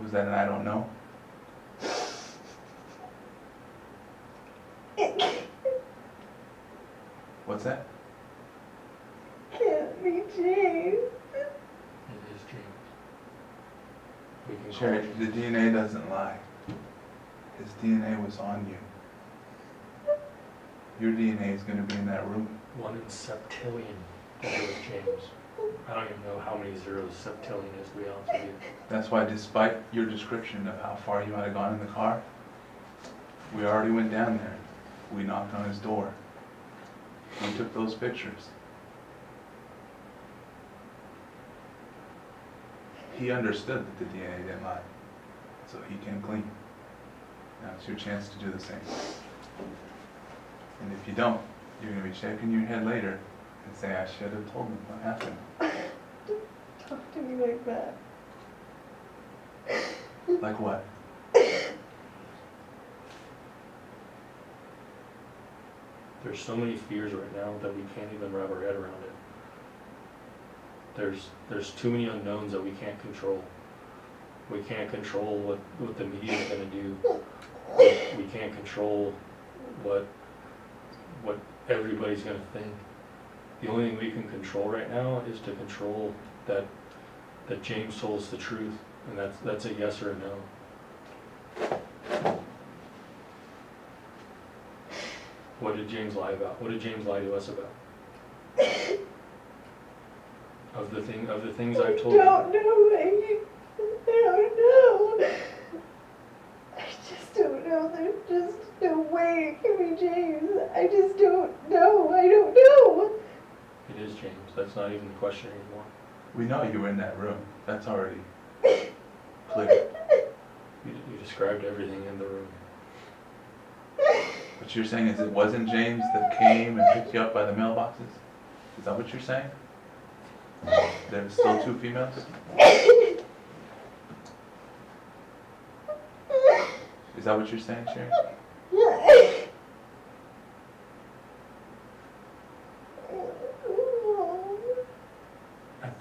Speaker 1: Was that an I don't know? What's that?
Speaker 7: Can't be James.
Speaker 3: It is James. We can call
Speaker 1: Sherri,
Speaker 3: it-
Speaker 1: the DNA doesn't lie. His DNA was on you. Your DNA is going to be in that room.
Speaker 3: 1 in septillion that it was James. I don't even know how many zeros septillion is, to be honest with you.
Speaker 1: That's why despite your description of how far you might have gone in the car, we already went down there. We knocked on his door. We took those pictures. He understood that the DNA didn't lie, so he came clean. Now it's your chance to do the same. And if you don't, you're going to be shaking your head later and say, I should have told him what happened.
Speaker 7: Talk to me like that.
Speaker 1: Like what?
Speaker 3: There's so many fears right now that we can't even wrap our head around it. There's too many unknowns that we can't control. We can't control what the media is going to do. We can't control what everybody's going to think. The only thing we can control right now is to control that James told us the truth, and that's a yes or a no. What did James lie about? What did James lie to us about? Of the things I've told you.
Speaker 7: I don't know. I just don't know. There's just no way it can be James. I just don't know. I don't know.
Speaker 3: It question anymore.
Speaker 1: We know you were in that room. That's already clear.
Speaker 3: You described everything in the room.
Speaker 1: What you're saying is it wasn't James that came and picked you up by the mailboxes? Is that what you're saying? There's still two females? Is that what you're saying, Sherri?
Speaker 3: At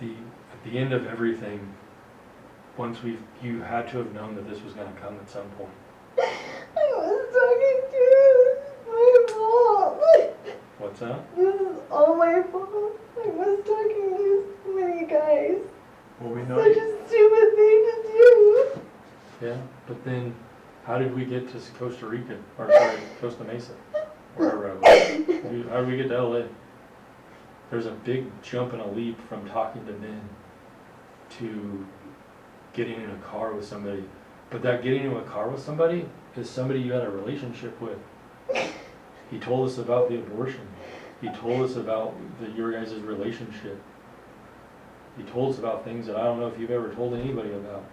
Speaker 3: the end of everything, you had to have known that this was going to come at some point.
Speaker 7: I was talking to my mom.
Speaker 3: What's that?
Speaker 7: This is all my fault. I was talking to so many guys.
Speaker 1: Well, we know
Speaker 7: Such
Speaker 1: you.
Speaker 7: a stupid thing to do.
Speaker 3: Yeah, but then how did we get to Costa Rica? Or sorry, Costa Mesa? Wherever I was. How did we get to LA? There's a big jump and a leap from talking to men to getting in a car with somebody. But that getting in a car with somebody is somebody you had a relationship with. He told us about the abortion. He told us about your guys' relationship. He told us about things that I don't know if you've ever told anybody about.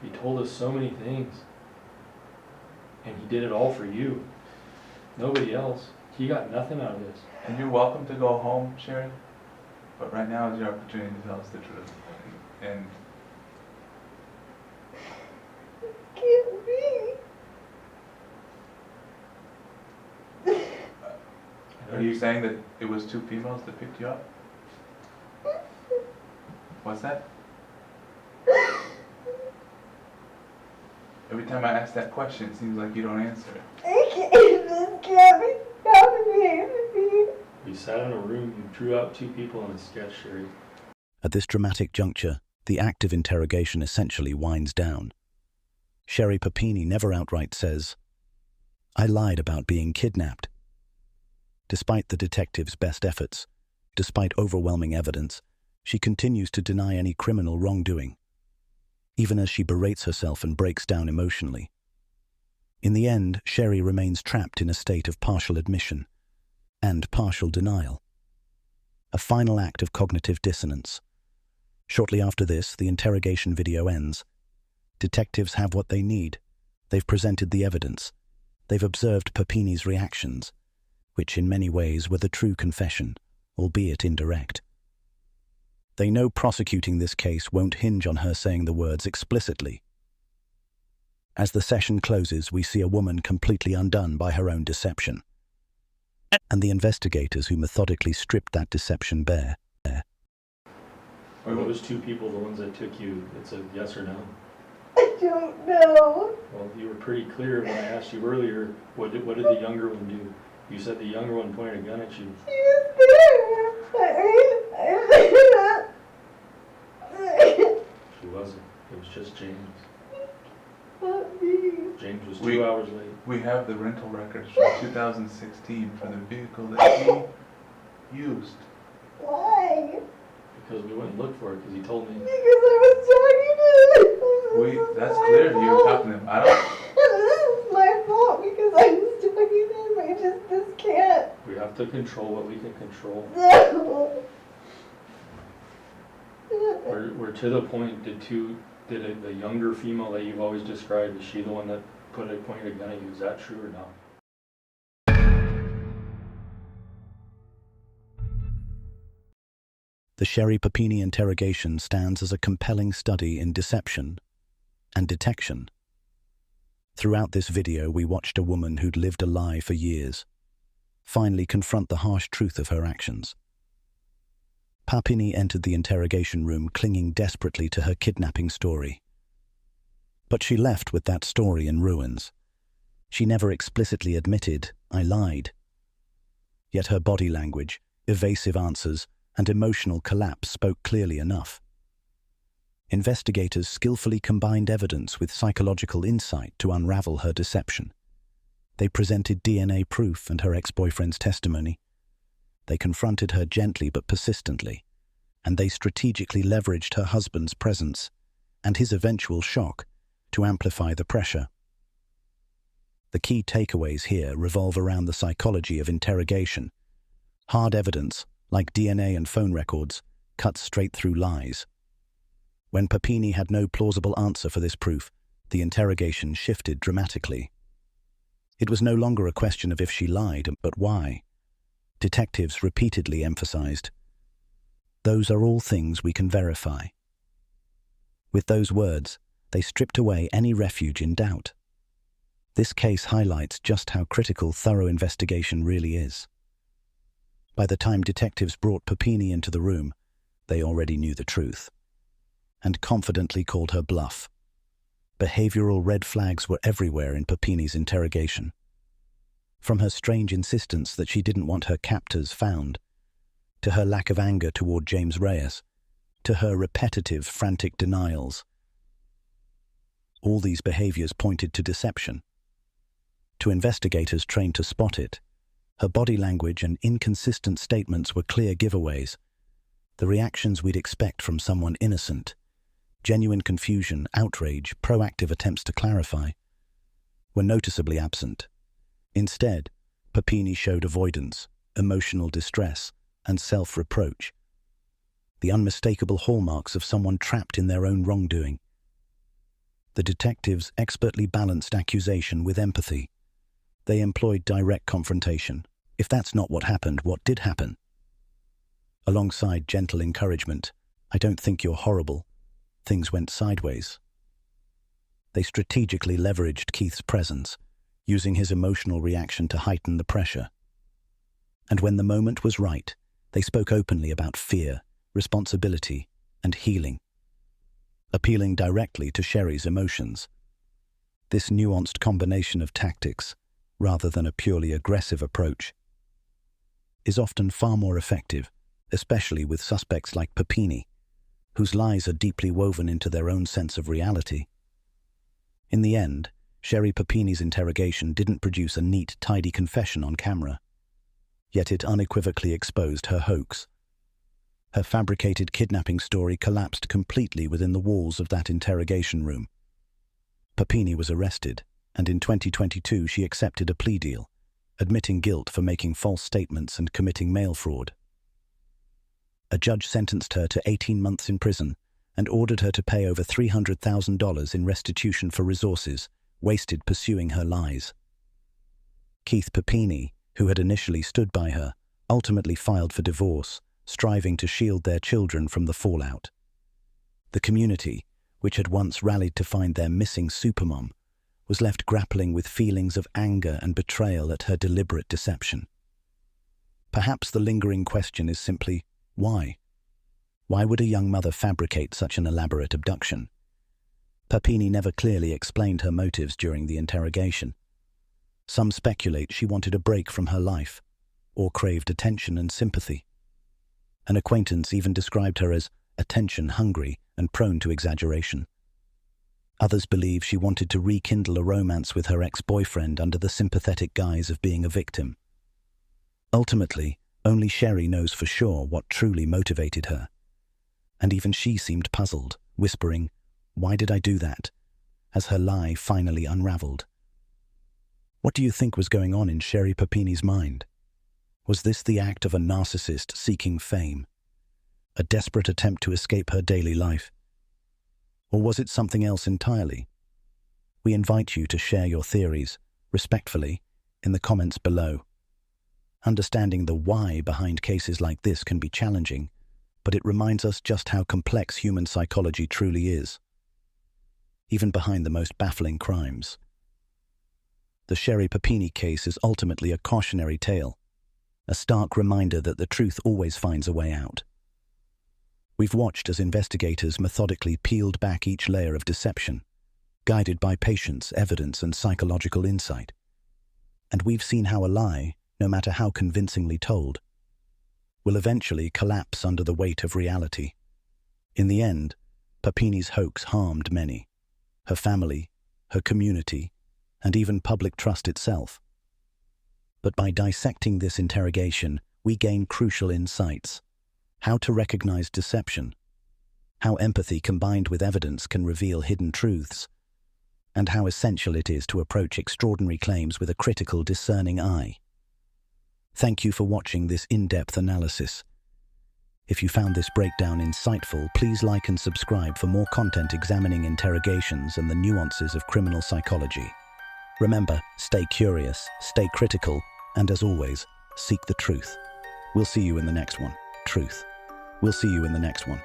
Speaker 3: He told us so many things. And he did it all for you. Nobody else. He got nothing out of this.
Speaker 1: And you're welcome to go home, Sherri. But right now is your opportunity to tell us the truth. And
Speaker 7: Can't be.
Speaker 1: are you saying that it was two females that picked you up? What's that? Every time I ask that question, it seems like you don't answer it.
Speaker 7: This can't be happening.
Speaker 3: We sat in a room, you drew out two people in a sketch, Sherri.
Speaker 4: At this dramatic juncture, the active interrogation essentially winds down. Sherri Papini never outright says, "I lied about being kidnapped." Despite the detective's best efforts, despite overwhelming evidence, she continues to deny any criminal wrongdoing, even as she berates herself and breaks down emotionally. In the end, Sherri remains trapped in a state of partial admission and partial denial. A final act of cognitive dissonance. Shortly after this, the interrogation video ends. Detectives have what they need. They've presented the evidence. They've observed Papini's reactions, which in many ways were the true confession, albeit indirect. They know prosecuting this case won't hinge on her saying the words explicitly. As the session closes, we see a woman completely undone by her own deception, and the investigators who methodically stripped that deception bare.
Speaker 3: Are those two people the ones that took you? It's a yes or no?
Speaker 7: I don't know.
Speaker 3: Well, you were pretty clear when I asked you earlier, what did the younger one do? You said the younger one pointed a gun at you.
Speaker 7: She was there.
Speaker 3: She wasn't. It was just James.
Speaker 7: Not me.
Speaker 3: James was
Speaker 1: We-
Speaker 3: 2 hours late.
Speaker 1: We have the rental records from 2016 for the vehicle that he used.
Speaker 7: Why?
Speaker 3: Because we went and looked for it, because he told me.
Speaker 7: Because I was talking to him.
Speaker 1: That's clear. You were talking to him. I don't.
Speaker 7: This is my fault because I was talking to him. This can't.
Speaker 3: We have to control what we can control.
Speaker 7: No.
Speaker 3: We're to the point, the younger female that you've always described, is she the one that pointed a gun at you? Is that true or not?
Speaker 4: The Sherri Papini interrogation stands as a compelling study in deception and detection. Throughout this video, we watched a woman who'd lived a lie for years finally confront the harsh truth of her actions. Papini entered the interrogation room clinging desperately to her kidnapping story. But she left with that story in ruins. She never explicitly admitted, "I lied." Yet her body language, evasive answers, and emotional collapse spoke clearly enough. Investigators skillfully combined evidence with psychological insight to unravel her deception. They presented DNA proof and her ex-boyfriend's testimony. They confronted her gently but persistently, and they strategically leveraged her husband's presence and his eventual shock to amplify the pressure. The key takeaways here revolve around the psychology of interrogation. Hard evidence, like DNA and phone records, cuts straight through lies. When Papini had no plausible answer for this proof, the interrogation shifted dramatically. It was no longer a question of if she lied, but why. Detectives repeatedly emphasized, "Those are all things we can verify." With those words, they stripped away any refuge in doubt. This case highlights just how critical thorough investigation really is. By the time detectives brought Papini into the room, they already knew the truth, and confidently called her bluff. Behavioral red flags were everywhere in Papini's interrogation. From her strange insistence that she didn't want her captors found, to her lack of anger toward James Reyes, to her repetitive, frantic denials. All these behaviors pointed to deception. To investigators trained to spot it, her body language and inconsistent statements were clear giveaways, the reactions we'd expect from someone innocent. Genuine confusion, outrage, proactive attempts to clarify, were noticeably absent. Instead, Papini showed avoidance, emotional distress, and self-reproach, the unmistakable hallmarks of someone trapped in their own wrongdoing. The detectives expertly balanced accusation with empathy. They employed direct confrontation. If that's not what happened, what did happen? Alongside gentle encouragement, "I don't think you're horrible. Things went sideways." They strategically leveraged Keith's presence, using his emotional reaction to heighten the pressure. And when the moment was right, they spoke openly about fear, responsibility, and healing, appealing directly to Sherri's emotions. This nuanced combination of tactics, rather than a purely aggressive approach, is often far more effective, especially with suspects like Papini, whose lies are deeply woven into their own sense of reality. In the end, Sherri Papini's interrogation didn't produce a neat, tidy confession on camera, yet it unequivocally exposed her hoax. Her fabricated kidnapping story collapsed completely within the walls of that interrogation room. Papini was arrested, and in 2022 she accepted a plea deal, admitting guilt for making false statements and committing mail fraud. A judge sentenced her to 18 months in prison and ordered her to pay over $300,000 in restitution for resources wasted pursuing her lies. Keith Papini, who had initially stood by her, ultimately filed for divorce, striving to shield their children from the fallout. The community, which had once rallied to find their missing supermom, was left grappling with feelings of anger and betrayal at her deliberate deception. Perhaps the lingering question is simply, why? Why would a young mother fabricate such an elaborate abduction? Papini never clearly explained her motives during the interrogation. Some speculate she wanted a break from her life, or craved attention and sympathy. An acquaintance even described her as attention-hungry and prone to exaggeration. Others believe she wanted to rekindle a romance with her ex-boyfriend under the sympathetic guise of being a victim. Ultimately, only Sherri knows for sure what truly motivated her. And even she seemed puzzled, whispering, "Why did I do that?" as her lie finally unraveled. What do you think was going on in Sherri Papini's mind? Was this the act of a narcissist seeking fame? A desperate attempt to escape her daily life? Or was it something else entirely? We invite you to share your theories, respectfully, in the comments below. Understanding the why behind cases like this can be challenging, but it reminds us just how complex human psychology truly is, even behind the most baffling crimes. The Sherri Papini case is ultimately a cautionary tale, a stark reminder that the truth always finds a way out. We've watched as investigators methodically peeled back each layer of deception, guided by patience, evidence, and psychological insight. And we've seen how a lie, no matter how convincingly told, will eventually collapse under the weight of reality. In the end, Papini's hoax harmed many: her family, her community, and even public trust itself. But by dissecting this interrogation, we gain crucial insights: how to recognize deception, how empathy combined with evidence can reveal hidden truths, and how essential it is to approach extraordinary claims with a critical, discerning eye. Thank you for watching this in-depth analysis. If you found this breakdown insightful, please like and subscribe for more content examining interrogations and the nuances of criminal psychology. Remember, stay curious, stay critical, and as always, seek the truth. We'll see you in the next one. Truth. We'll see you in the next one.